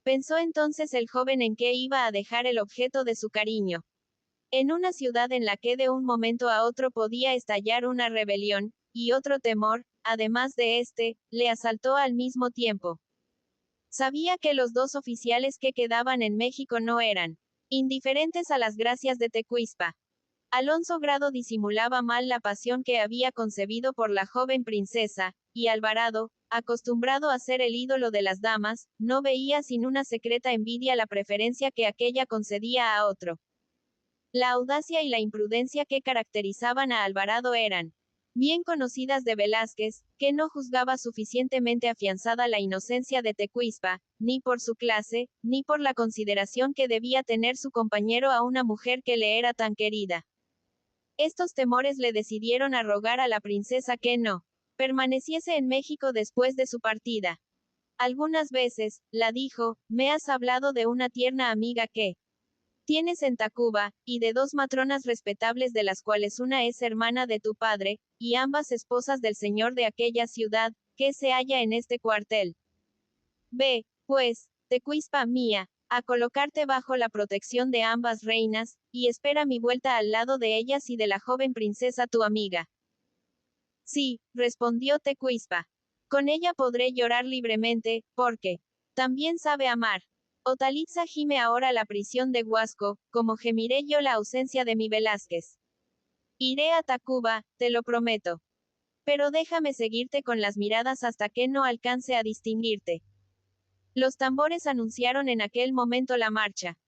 Pensó entonces el joven en qué iba a dejar el objeto de su cariño. En una ciudad en la que de un momento a otro podía estallar una rebelión, y otro temor, además de este, le asaltó al mismo tiempo. Sabía que los dos oficiales que quedaban en México no eran indiferentes a las gracias de Tecuispa. Alonso Grado disimulaba mal la pasión que había concebido por la joven princesa, y Alvarado, acostumbrado a ser el ídolo de las damas, no veía sin una secreta envidia la preferencia que aquella concedía a otro. La audacia y la imprudencia que caracterizaban a Alvarado eran bien conocidas de Velázquez, que no juzgaba suficientemente afianzada la inocencia de Tecuispa, ni por su clase, ni por la consideración que debía tener su compañero a una mujer que le era tan querida. Estos temores le decidieron a rogar a la princesa que no permaneciese en México después de su partida. Algunas veces, la dijo, me has hablado de una tierna amiga que tienes en Tacuba, y de dos matronas respetables de las cuales una es hermana de tu padre, y ambas esposas del señor de aquella ciudad, que se halla en este cuartel. Ve, pues, Tecuispa mía, a colocarte bajo la protección de ambas reinas, y espera mi vuelta al lado de ellas y de la joven princesa tu amiga. Sí, respondió Tecuispa. Con ella podré llorar libremente, porque también sabe amar. Otalitza gime ahora la prisión de Huasco, como gemiré yo la ausencia de mi Velázquez. Iré a Tacuba, te lo prometo. Pero déjame seguirte con las miradas hasta que no alcance a distinguirte. Los tambores anunciaron en aquel momento la marcha.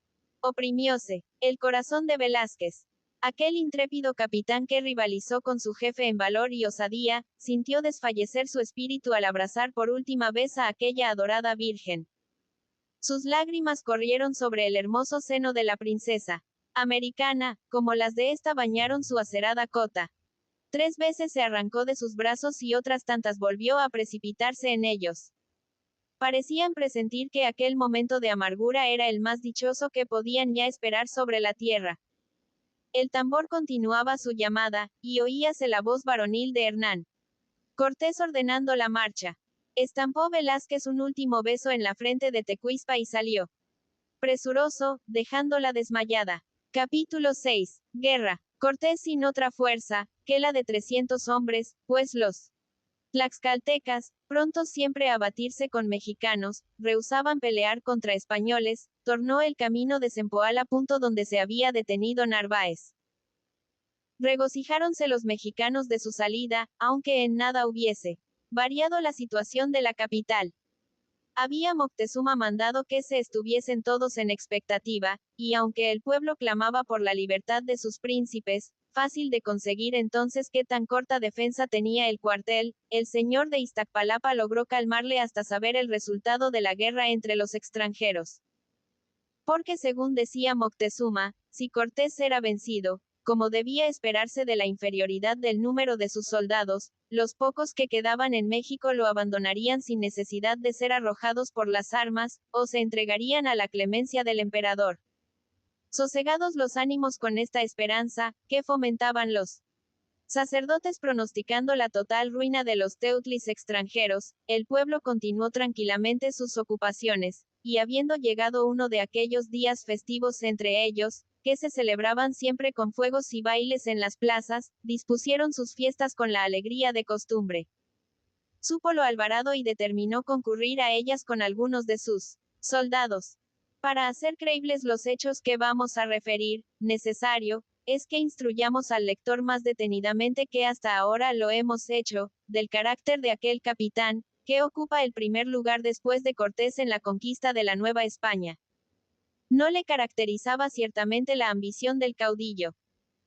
Oprimióse el corazón de Velázquez. Aquel intrépido capitán que rivalizó con su jefe en valor y osadía, sintió desfallecer su espíritu al abrazar por última vez a aquella adorada virgen. Sus lágrimas corrieron sobre el hermoso seno de la princesa americana, como las de esta bañaron su acerada cota. 3 veces se arrancó de sus brazos y otras tantas volvió a precipitarse en ellos. Parecían presentir que aquel momento de amargura era el más dichoso que podían ya esperar sobre la tierra. El tambor continuaba su llamada, y oíase la voz varonil de Hernán Cortés ordenando la marcha. Estampó Velázquez un último beso en la frente de Tecuispa y salió presuroso, dejándola desmayada. Capítulo 6. Guerra. Cortés sin otra fuerza que la de 300 hombres, pues los tlaxcaltecas, prontos siempre a batirse con mexicanos, rehusaban pelear contra españoles, tornó el camino de Zempoala punto donde se había detenido Narváez. Regocijáronse los mexicanos de su salida, aunque en nada hubiese variado la situación de la capital. Había Moctezuma mandado que se estuviesen todos en expectativa, y aunque el pueblo clamaba por la libertad de sus príncipes, fácil de conseguir entonces que tan corta defensa tenía el cuartel, el señor de Iztapalapa logró calmarle hasta saber el resultado de la guerra entre los extranjeros. Porque según decía Moctezuma, si Cortés era vencido, como debía esperarse de la inferioridad del número de sus soldados, los pocos que quedaban en México lo abandonarían sin necesidad de ser arrojados por las armas, o se entregarían a la clemencia del emperador. Sosegados los ánimos con esta esperanza, que fomentaban los sacerdotes pronosticando la total ruina de los teutlis extranjeros, el pueblo continuó tranquilamente sus ocupaciones, y habiendo llegado uno de aquellos días festivos entre ellos, que se celebraban siempre con fuegos y bailes en las plazas, dispusieron sus fiestas con la alegría de costumbre. Súpolo Alvarado y determinó concurrir a ellas con algunos de sus soldados. Para hacer creíbles los hechos que vamos a referir, necesario es que instruyamos al lector más detenidamente que hasta ahora lo hemos hecho, del carácter de aquel capitán, que ocupa el primer lugar después de Cortés en la conquista de la Nueva España. No le caracterizaba ciertamente la ambición del caudillo.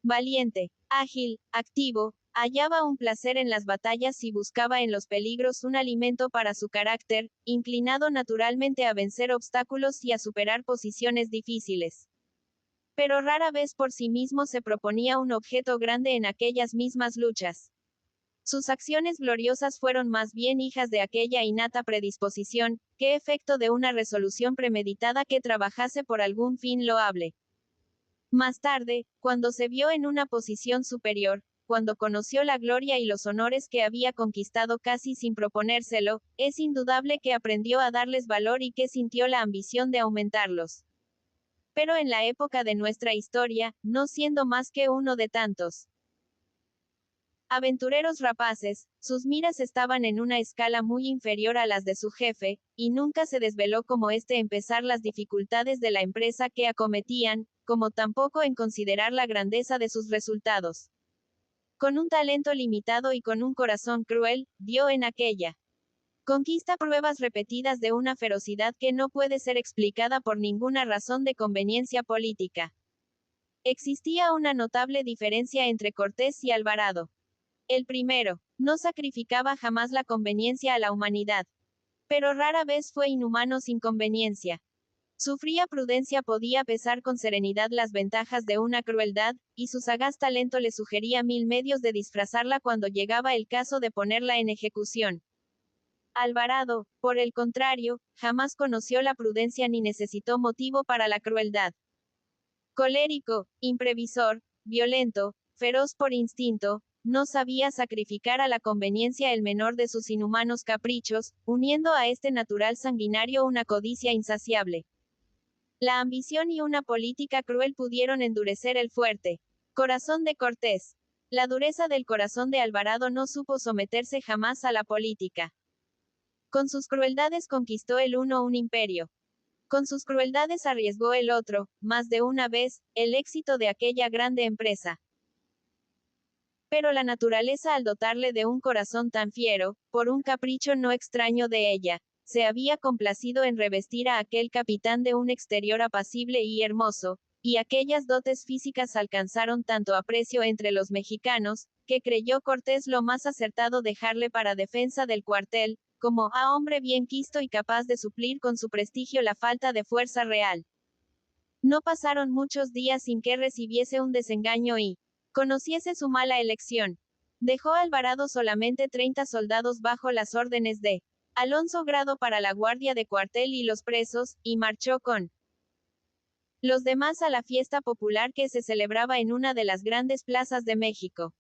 Valiente, ágil, activo, hallaba un placer en las batallas y buscaba en los peligros un alimento para su carácter, inclinado naturalmente a vencer obstáculos y a superar posiciones difíciles. Pero rara vez por sí mismo se proponía un objeto grande en aquellas mismas luchas. Sus acciones gloriosas fueron más bien hijas de aquella innata predisposición, que efecto de una resolución premeditada que trabajase por algún fin loable. Más tarde, cuando se vio en una posición superior, cuando conoció la gloria y los honores que había conquistado casi sin proponérselo, es indudable que aprendió a darles valor y que sintió la ambición de aumentarlos. Pero en la época de nuestra historia, no siendo más que uno de tantos aventureros rapaces, sus miras estaban en una escala muy inferior a las de su jefe, y nunca se desveló como éste empezar las dificultades de la empresa que acometían, como tampoco en considerar la grandeza de sus resultados. Con un talento limitado y con un corazón cruel, dio en aquella conquista pruebas repetidas de una ferocidad que no puede ser explicada por ninguna razón de conveniencia política. Existía una notable diferencia entre Cortés y Alvarado. El primero, no sacrificaba jamás la conveniencia a la humanidad, pero rara vez fue inhumano sin conveniencia. Su fría prudencia podía pesar con serenidad las ventajas de una crueldad, y su sagaz talento le sugería mil medios de disfrazarla cuando llegaba el caso de ponerla en ejecución. Alvarado, por el contrario, jamás conoció la prudencia ni necesitó motivo para la crueldad. Colérico, imprevisor, violento, feroz por instinto, no sabía sacrificar a la conveniencia el menor de sus inhumanos caprichos, uniendo a este natural sanguinario una codicia insaciable. La ambición y una política cruel pudieron endurecer el fuerte corazón de Cortés. La dureza del corazón de Alvarado no supo someterse jamás a la política. Con sus crueldades conquistó el uno un imperio. Con sus crueldades arriesgó el otro, más de una vez, el éxito de aquella grande empresa. Pero la naturaleza, al dotarle de un corazón tan fiero, por un capricho no extraño de ella, se había complacido en revestir a aquel capitán de un exterior apacible y hermoso, y aquellas dotes físicas alcanzaron tanto aprecio entre los mexicanos, que creyó Cortés lo más acertado dejarle para defensa del cuartel, como a hombre bien quisto y capaz de suplir con su prestigio la falta de fuerza real. No pasaron muchos días sin que recibiese un desengaño y conociese su mala elección. Dejó a Alvarado solamente 30 soldados bajo las órdenes de Alonso Grado para la guardia de cuartel y los presos, y marchó con los demás a la fiesta popular que se celebraba en una de las grandes plazas de México.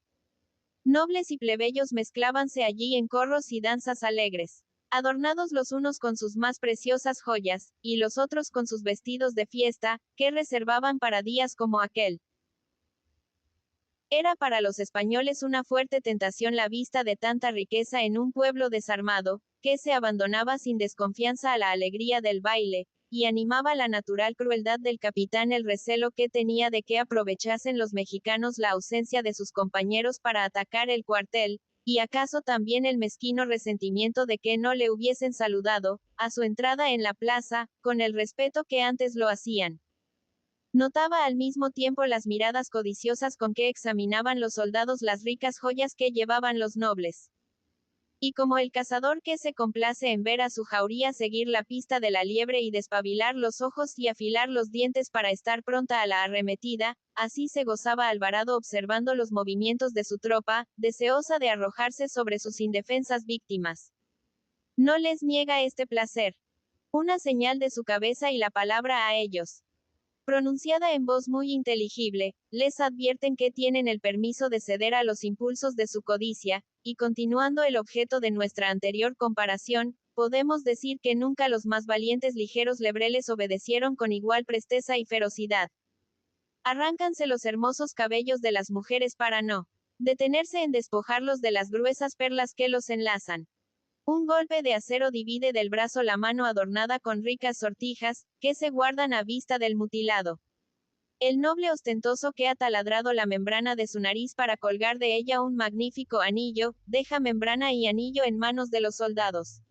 Nobles y plebeyos mezclábanse allí en corros y danzas alegres, adornados los unos con sus más preciosas joyas, y los otros con sus vestidos de fiesta, que reservaban para días como aquel. Era para los españoles una fuerte tentación la vista de tanta riqueza en un pueblo desarmado, que se abandonaba sin desconfianza a la alegría del baile, y animaba la natural crueldad del capitán el recelo que tenía de que aprovechasen los mexicanos la ausencia de sus compañeros para atacar el cuartel, y acaso también el mezquino resentimiento de que no le hubiesen saludado, a su entrada en la plaza, con el respeto que antes lo hacían. Notaba al mismo tiempo las miradas codiciosas con que examinaban los soldados las ricas joyas que llevaban los nobles. Y como el cazador que se complace en ver a su jauría seguir la pista de la liebre y despabilar los ojos y afilar los dientes para estar pronta a la arremetida, así se gozaba Alvarado observando los movimientos de su tropa, deseosa de arrojarse sobre sus indefensas víctimas. No les niega este placer. Una señal de su cabeza y la palabra a ellos, pronunciada en voz muy inteligible, les advierten que tienen el permiso de ceder a los impulsos de su codicia, y continuando el objeto de nuestra anterior comparación, podemos decir que nunca los más valientes ligeros lebreles obedecieron con igual presteza y ferocidad. Arráncanse los hermosos cabellos de las mujeres para no detenerse en despojarlos de las gruesas perlas que los enlazan. Un golpe de acero divide del brazo la mano adornada con ricas sortijas, que se guardan a vista del mutilado. El noble ostentoso que ha taladrado la membrana de su nariz para colgar de ella un magnífico anillo, deja membrana y anillo en manos de los soldados.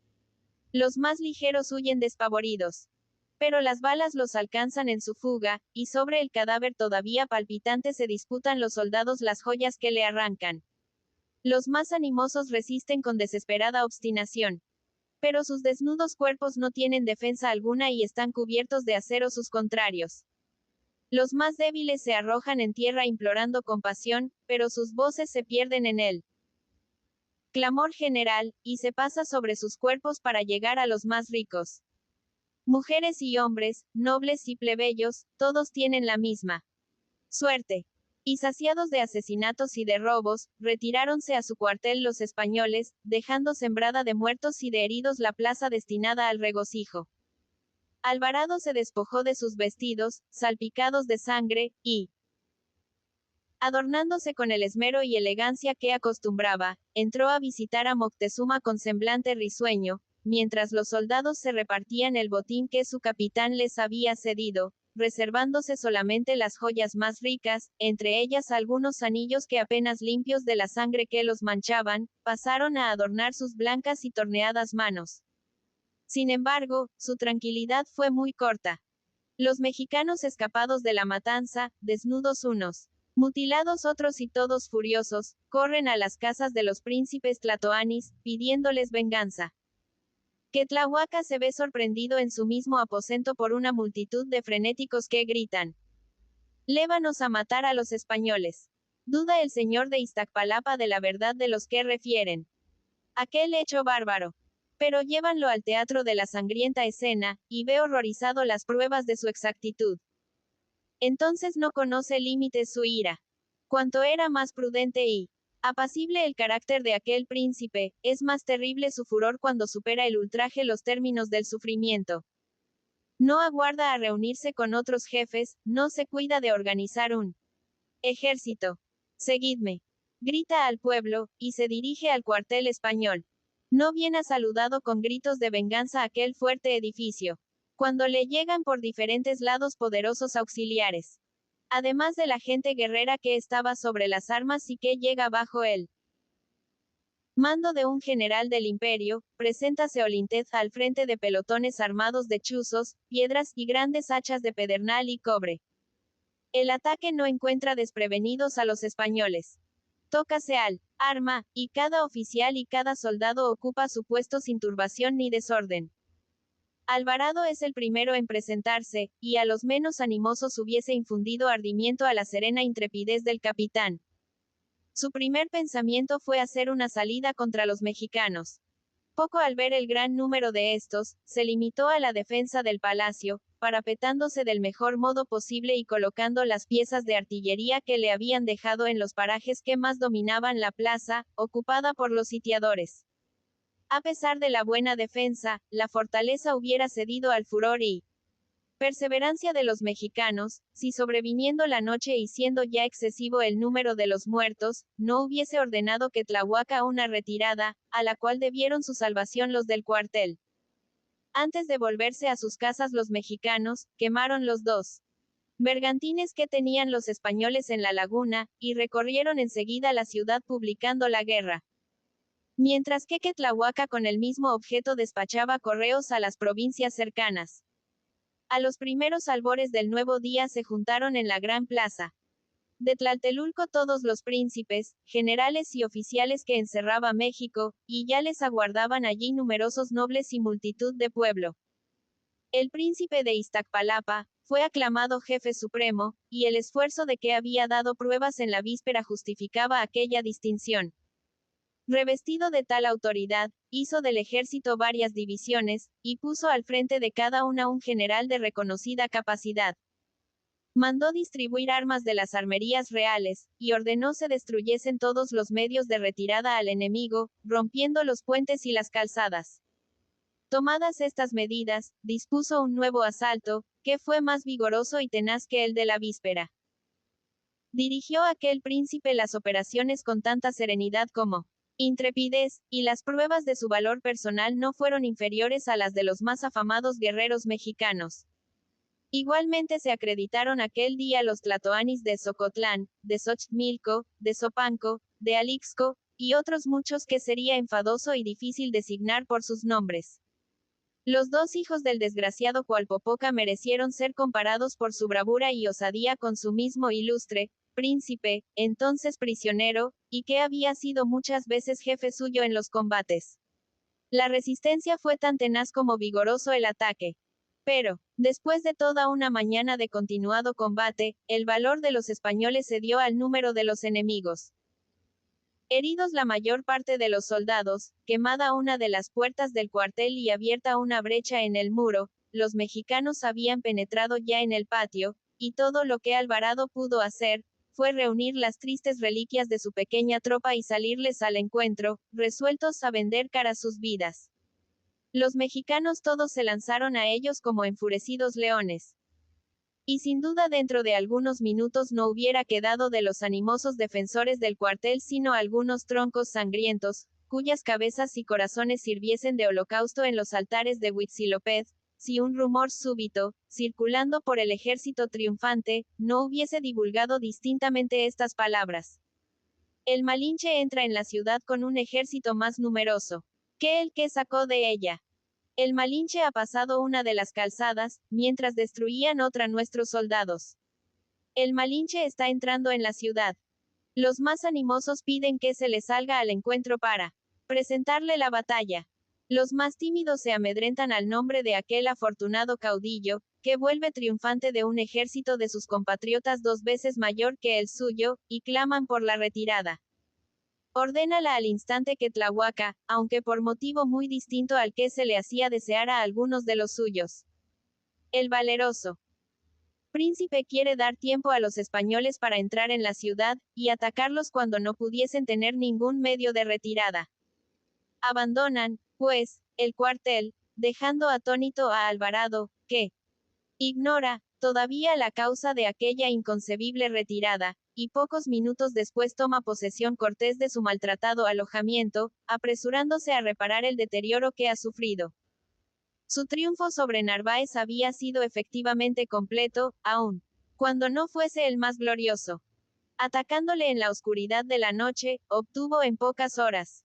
Los más ligeros huyen despavoridos. Pero las balas los alcanzan en su fuga, y sobre el cadáver todavía palpitante se disputan los soldados las joyas que le arrancan. Los más animosos resisten con desesperada obstinación. Pero sus desnudos cuerpos no tienen defensa alguna y están cubiertos de acero sus contrarios. Los más débiles se arrojan en tierra implorando compasión, pero sus voces se pierden en el clamor general, y se pasa sobre sus cuerpos para llegar a los más ricos. Mujeres y hombres, nobles y plebeyos, todos tienen la misma suerte. Y saciados de asesinatos y de robos, retiráronse a su cuartel los españoles, dejando sembrada de muertos y de heridos la plaza destinada al regocijo. Alvarado se despojó de sus vestidos, salpicados de sangre, y, adornándose con el esmero y elegancia que acostumbraba, entró a visitar a Moctezuma con semblante risueño, mientras los soldados se repartían el botín que su capitán les había cedido, reservándose solamente las joyas más ricas, entre ellas algunos anillos que apenas limpios de la sangre que los manchaban, pasaron a adornar sus blancas y torneadas manos. Sin embargo, su tranquilidad fue muy corta. Los mexicanos escapados de la matanza, desnudos unos, mutilados otros y todos furiosos, corren a las casas de los príncipes tlatoanis, pidiéndoles venganza. Quetlahuaca se ve sorprendido en su mismo aposento por una multitud de frenéticos que gritan: «Lévanos a matar a los españoles». Duda el señor de Iztacpalapa de la verdad de los que refieren aquel hecho bárbaro. Pero llévanlo al teatro de la sangrienta escena, y ve horrorizado las pruebas de su exactitud. Entonces no conoce límites su ira. Cuanto era más prudente y apacible el carácter de aquel príncipe, es más terrible su furor cuando supera el ultraje los términos del sufrimiento. No aguarda a reunirse con otros jefes, no se cuida de organizar un ejército. «Seguidme», grita al pueblo, y se dirige al cuartel español. No bien ha saludado con gritos de venganza aquel fuerte edificio, cuando le llegan por diferentes lados poderosos auxiliares. Además de la gente guerrera que estaba sobre las armas y que llega bajo él mando de un general del imperio, preséntase Olintez al frente de pelotones armados de chuzos, piedras y grandes hachas de pedernal y cobre. El ataque no encuentra desprevenidos a los españoles. Tócase al arma, y cada oficial y cada soldado ocupa su puesto sin turbación ni desorden. Alvarado es el primero en presentarse, y a los menos animosos hubiese infundido ardimiento a la serena intrepidez del capitán. Su primer pensamiento fue hacer una salida contra los mexicanos. Poco al ver el gran número de estos, se limitó a la defensa del palacio, parapetándose del mejor modo posible y colocando las piezas de artillería que le habían dejado en los parajes que más dominaban la plaza, ocupada por los sitiadores. A pesar de la buena defensa, la fortaleza hubiera cedido al furor y perseverancia de los mexicanos, si sobreviniendo la noche y siendo ya excesivo el número de los muertos, no hubiese ordenado Quetlahuaca una retirada, a la cual debieron su salvación los del cuartel. Antes de volverse a sus casas los mexicanos, quemaron los dos bergantines que tenían los españoles en la laguna, y recorrieron enseguida la ciudad publicando la guerra. Mientras que Quetlahuaca con el mismo objeto despachaba correos a las provincias cercanas. A los primeros albores del nuevo día se juntaron en la gran plaza de Tlatelulco todos los príncipes, generales y oficiales que encerraba México, y ya les aguardaban allí numerosos nobles y multitud de pueblo. El príncipe de Iztacpalapa fue aclamado jefe supremo, y el esfuerzo de que había dado pruebas en la víspera justificaba aquella distinción. Revestido de tal autoridad, hizo del ejército varias divisiones, y puso al frente de cada una un general de reconocida capacidad. Mandó distribuir armas de las armerías reales, y ordenó se destruyesen todos los medios de retirada al enemigo, rompiendo los puentes y las calzadas. Tomadas estas medidas, dispuso un nuevo asalto, que fue más vigoroso y tenaz que el de la víspera. Dirigió aquel príncipe las operaciones con tanta serenidad como intrepidez, y las pruebas de su valor personal no fueron inferiores a las de los más afamados guerreros mexicanos. Igualmente se acreditaron aquel día los tlatoanis de Zocotlán, de Xochimilco, de Zopanco, de Alixco, y otros muchos que sería enfadoso y difícil designar por sus nombres. Los dos hijos del desgraciado Cualpopoca merecieron ser comparados por su bravura y osadía con su mismo ilustre príncipe, entonces prisionero, y que había sido muchas veces jefe suyo en los combates. La resistencia fue tan tenaz como vigoroso el ataque. Pero, después de toda una mañana de continuado combate, el valor de los españoles cedió al número de los enemigos. Heridos la mayor parte de los soldados, quemada una de las puertas del cuartel y abierta una brecha en el muro, los mexicanos habían penetrado ya en el patio, y todo lo que Alvarado pudo hacer, fue reunir las tristes reliquias de su pequeña tropa y salirles al encuentro, resueltos a vender cara sus vidas. Los mexicanos todos se lanzaron a ellos como enfurecidos leones. Y sin duda dentro de algunos minutos no hubiera quedado de los animosos defensores del cuartel sino algunos troncos sangrientos, cuyas cabezas y corazones sirviesen de holocausto en los altares de Huitzilopochtli, si un rumor súbito, circulando por el ejército triunfante, no hubiese divulgado distintamente estas palabras. El Malinche entra en la ciudad con un ejército más numeroso que el que sacó de ella. El Malinche ha pasado una de las calzadas, mientras destruían otra nuestros soldados. El Malinche está entrando en la ciudad. Los más animosos piden que se le salga al encuentro para presentarle la batalla. Los más tímidos se amedrentan al nombre de aquel afortunado caudillo, que vuelve triunfante de un ejército de sus compatriotas 2 veces mayor que el suyo, y claman por la retirada. Ordénala al instante que Tlahuaca, aunque por motivo muy distinto al que se le hacía desear a algunos de los suyos. El valeroso príncipe quiere dar tiempo a los españoles para entrar en la ciudad, y atacarlos cuando no pudiesen tener ningún medio de retirada. Abandonan, pues, el cuartel, dejando atónito a Alvarado, que ignora, todavía la causa de aquella inconcebible retirada, y pocos minutos después toma posesión Cortés de su maltratado alojamiento, apresurándose a reparar el deterioro que ha sufrido. Su triunfo sobre Narváez había sido efectivamente completo, aun cuando no fuese el más glorioso. Atacándole en la oscuridad de la noche, obtuvo en pocas horas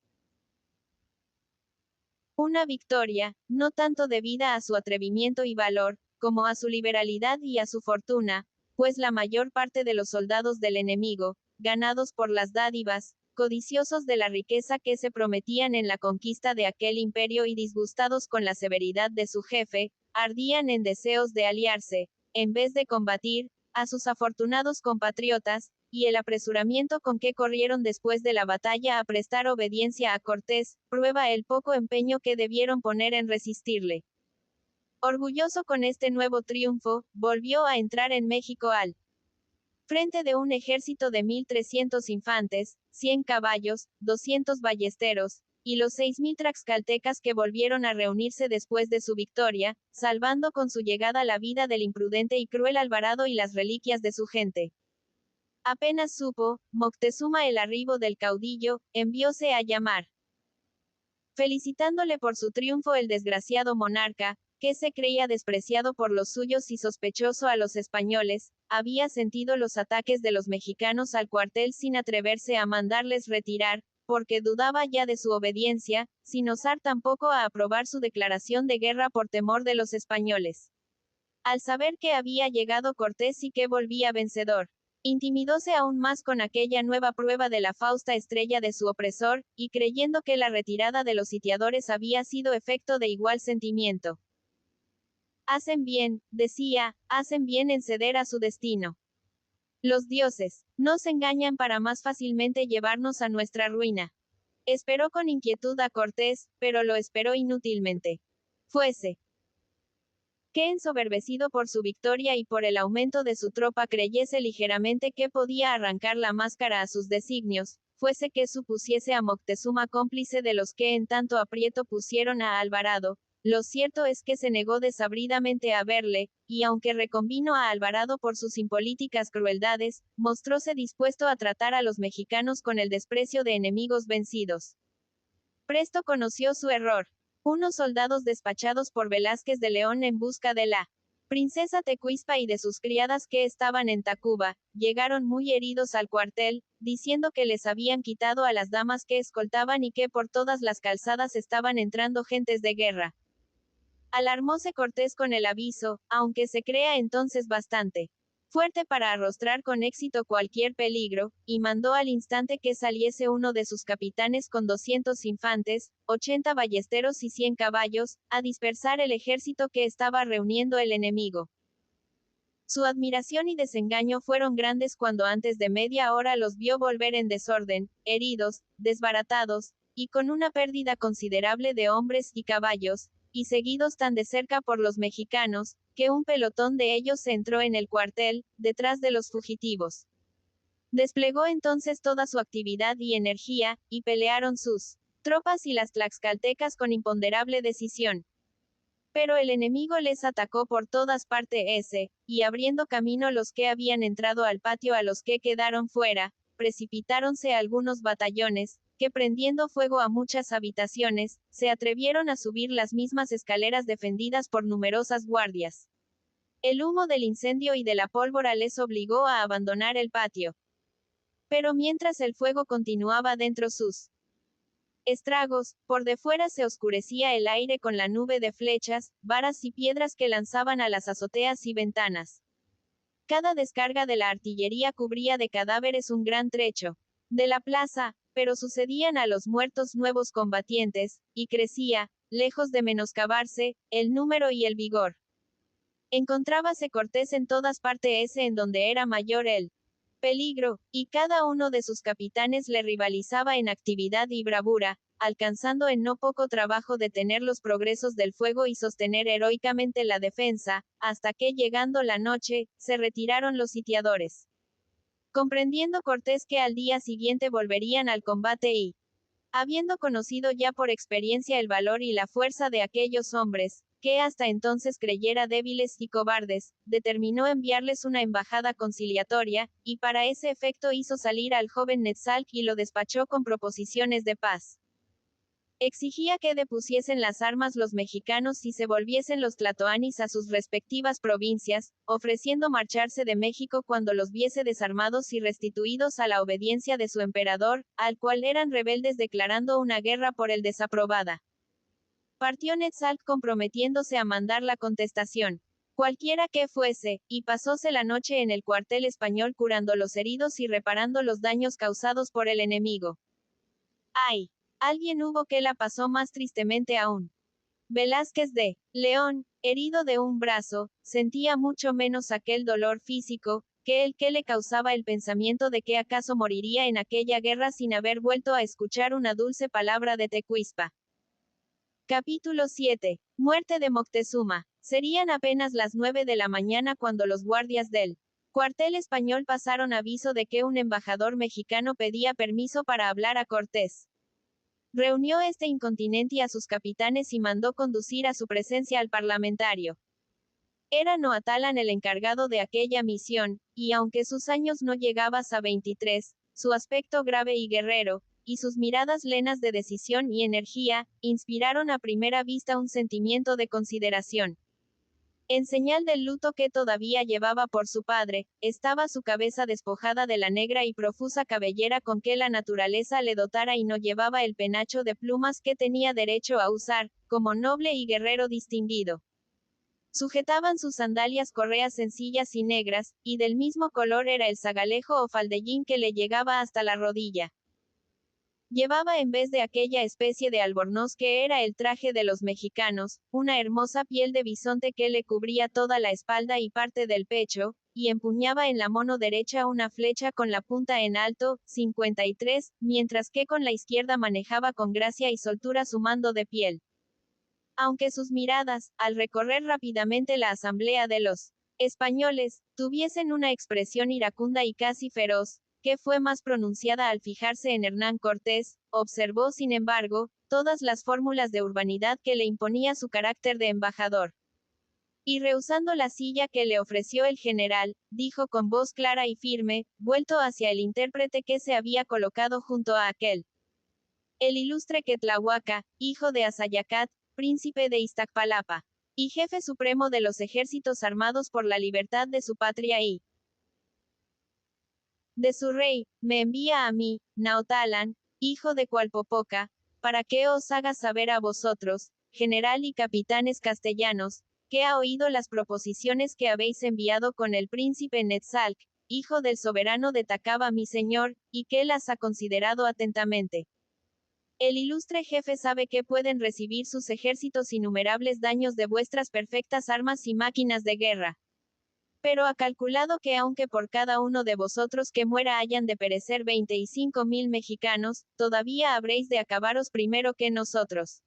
una victoria, no tanto debida a su atrevimiento y valor, como a su liberalidad y a su fortuna, pues la mayor parte de los soldados del enemigo, ganados por las dádivas, codiciosos de la riqueza que se prometían en la conquista de aquel imperio y disgustados con la severidad de su jefe, ardían en deseos de aliarse, en vez de combatir, a sus afortunados compatriotas, y el apresuramiento con que corrieron después de la batalla a prestar obediencia a Cortés, prueba el poco empeño que debieron poner en resistirle. Orgulloso con este nuevo triunfo, volvió a entrar en México al frente de un ejército de 1,300 infantes, 100 caballos, 200 ballesteros, y los 6,000 tlaxcaltecas que volvieron a reunirse después de su victoria, salvando con su llegada la vida del imprudente y cruel Alvarado y las reliquias de su gente. Apenas supo Moctezuma el arribo del caudillo, envióse a llamar, felicitándole por su triunfo el desgraciado monarca, que se creía despreciado por los suyos y sospechoso a los españoles, había sentido los ataques de los mexicanos al cuartel sin atreverse a mandarles retirar, porque dudaba ya de su obediencia, sin osar tampoco a aprobar su declaración de guerra por temor de los españoles. Al saber que había llegado Cortés y que volvía vencedor, intimidóse aún más con aquella nueva prueba de la fausta estrella de su opresor, y creyendo que la retirada de los sitiadores había sido efecto de igual sentimiento. Hacen bien, decía, hacen bien en ceder a su destino. Los dioses nos engañan para más fácilmente llevarnos a nuestra ruina. Esperó con inquietud a Cortés, pero lo esperó inútilmente. Fuese que ensoberbecido por su victoria y por el aumento de su tropa creyese ligeramente que podía arrancar la máscara a sus designios, fuese que supusiese a Moctezuma cómplice de los que en tanto aprieto pusieron a Alvarado, lo cierto es que se negó desabridamente a verle, y aunque reconvino a Alvarado por sus impolíticas crueldades, mostróse dispuesto a tratar a los mexicanos con el desprecio de enemigos vencidos. Presto conoció su error. Unos soldados despachados por Velázquez de León en busca de la princesa Tecuispa y de sus criadas que estaban en Tacuba, llegaron muy heridos al cuartel, diciendo que les habían quitado a las damas que escoltaban y que por todas las calzadas estaban entrando gentes de guerra. Alarmóse Cortés con el aviso, aunque se crea entonces bastante fuerte para arrostrar con éxito cualquier peligro, y mandó al instante que saliese uno de sus capitanes con 200 infantes, 80 ballesteros y 100 caballos, a dispersar el ejército que estaba reuniendo el enemigo. Su admiración y desengaño fueron grandes cuando antes de media hora los vio volver en desorden, heridos, desbaratados, y con una pérdida considerable de hombres y caballos, y seguidos tan de cerca por los mexicanos, que un pelotón de ellos se entró en el cuartel, detrás de los fugitivos. Desplegó entonces toda su actividad y energía, y pelearon sus tropas y las tlaxcaltecas con imponderable decisión. Pero el enemigo les atacó por todas partes, y abriendo camino los que habían entrado al patio a los que quedaron fuera, precipitáronse algunos batallones, que prendiendo fuego a muchas habitaciones, se atrevieron a subir las mismas escaleras defendidas por numerosas guardias. El humo del incendio y de la pólvora les obligó a abandonar el patio. Pero mientras el fuego continuaba dentro sus estragos, por de fuera se oscurecía el aire con la nube de flechas, varas y piedras que lanzaban a las azoteas y ventanas. Cada descarga de la artillería cubría de cadáveres un gran trecho de la plaza, pero sucedían a los muertos nuevos combatientes, y crecía, lejos de menoscabarse, el número y el vigor. Encontrábase Cortés en todas partes en donde era mayor el peligro, y cada uno de sus capitanes le rivalizaba en actividad y bravura, alcanzando en no poco trabajo detener los progresos del fuego y sostener heroicamente la defensa, hasta que, llegando la noche, se retiraron los sitiadores. Comprendiendo Cortés que al día siguiente volverían al combate y, habiendo conocido ya por experiencia el valor y la fuerza de aquellos hombres, que hasta entonces creyera débiles y cobardes, determinó enviarles una embajada conciliatoria, y para ese efecto hizo salir al joven Netzalc y lo despachó con proposiciones de paz. Exigía que depusiesen las armas los mexicanos y se volviesen los tlatoanis a sus respectivas provincias, ofreciendo marcharse de México cuando los viese desarmados y restituidos a la obediencia de su emperador, al cual eran rebeldes declarando una guerra por él desaprobada. Partió Netzalc comprometiéndose a mandar la contestación, cualquiera que fuese, y pasóse la noche en el cuartel español curando los heridos y reparando los daños causados por el enemigo. ¡Ay! Alguien hubo que la pasó más tristemente aún. Velázquez de León, herido de un brazo, sentía mucho menos aquel dolor físico, que el que le causaba el pensamiento de que acaso moriría en aquella guerra sin haber vuelto a escuchar una dulce palabra de Tecuispa. Capítulo 7. Muerte de Moctezuma. Serían apenas las 9 de la mañana cuando los guardias del cuartel español pasaron aviso de que un embajador mexicano pedía permiso para hablar a Cortés. Reunió este incontinenti a sus capitanes y mandó conducir a su presencia al parlamentario. Era Noatalan el encargado de aquella misión, y aunque sus años no llegaban a 23, su aspecto grave y guerrero, y sus miradas llenas de decisión y energía, inspiraron a primera vista un sentimiento de consideración. En señal del luto que todavía llevaba por su padre, estaba su cabeza despojada de la negra y profusa cabellera con que la naturaleza le dotara y no llevaba el penacho de plumas que tenía derecho a usar, como noble y guerrero distinguido. Sujetaban sus sandalias correas sencillas y negras, y del mismo color era el zagalejo o faldellín que le llegaba hasta la rodilla. Llevaba en vez de aquella especie de albornoz que era el traje de los mexicanos, una hermosa piel de bisonte que le cubría toda la espalda y parte del pecho, y empuñaba en la mano derecha una flecha con la punta en alto, 53, mientras que con la izquierda manejaba con gracia y soltura su mando de piel. Aunque sus miradas, al recorrer rápidamente la asamblea de los españoles, tuviesen una expresión iracunda y casi feroz, que fue más pronunciada al fijarse en Hernán Cortés, observó sin embargo, todas las fórmulas de urbanidad que le imponía su carácter de embajador. Y rehusando la silla que le ofreció el general, dijo con voz clara y firme, vuelto hacia el intérprete que se había colocado junto a aquel. El ilustre Quetlahuaca, hijo de Azayacat, príncipe de Iztacpalapa, y jefe supremo de los ejércitos armados por la libertad de su patria y de su rey, me envía a mí, Naotalan, hijo de Cualpopoca, para que os haga saber a vosotros, general y capitanes castellanos, que ha oído las proposiciones que habéis enviado con el príncipe Netzalc, hijo del soberano de Tacaba mi señor, y que las ha considerado atentamente. El ilustre jefe sabe que pueden recibir sus ejércitos innumerables daños de vuestras perfectas armas y máquinas de guerra. Pero ha calculado que aunque por cada uno de vosotros que muera hayan de perecer 25,000 mexicanos, todavía habréis de acabaros primero que nosotros.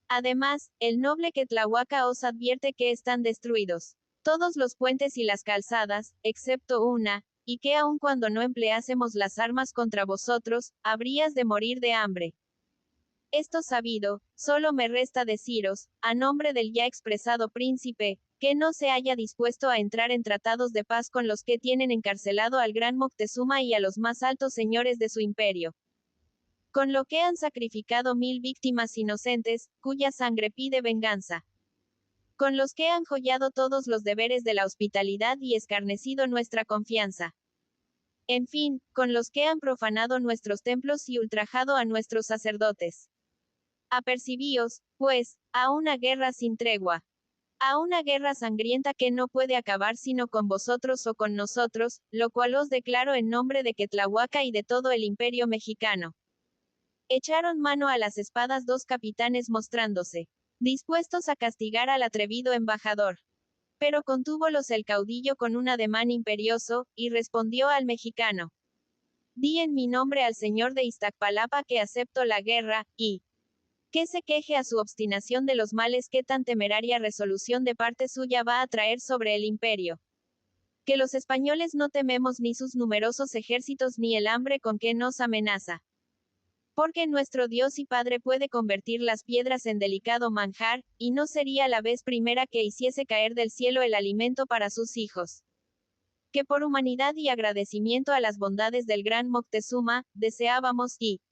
Además, el noble Quetlahuaca os advierte que están destruidos todos los puentes y las calzadas, excepto una, y que aun cuando no empleásemos las armas contra vosotros, habrías de morir de hambre. Esto sabido, solo me resta deciros, a nombre del ya expresado príncipe, que no se haya dispuesto a entrar en tratados de paz con los que tienen encarcelado al gran Moctezuma y a los más altos señores de su imperio. Con lo que han sacrificado 1000 víctimas inocentes, cuya sangre pide venganza. Con los que han joyado todos los deberes de la hospitalidad y escarnecido nuestra confianza. en fin, con los que han profanado nuestros templos y ultrajado a nuestros sacerdotes. Apercibíos, pues, a una guerra sin tregua. A una guerra sangrienta que no puede acabar sino con vosotros o con nosotros, lo cual os declaro en nombre de Quetlahuaca y de todo el imperio mexicano. Echaron mano a las espadas dos capitanes mostrándose dispuestos a castigar al atrevido embajador. Pero contúvolos el caudillo con un ademán imperioso, y respondió al mexicano: di en mi nombre al señor de Iztacpalapa que acepto la guerra, y que se queje a su obstinación de los males que tan temeraria resolución de parte suya va a traer sobre el imperio. Que los españoles no tememos ni sus numerosos ejércitos ni el hambre con que nos amenaza. Porque nuestro Dios y Padre puede convertir las piedras en delicado manjar, y no sería la vez primera que hiciese caer del cielo el alimento para sus hijos. Que por humanidad y agradecimiento a las bondades del gran Moctezuma, deseábamos, y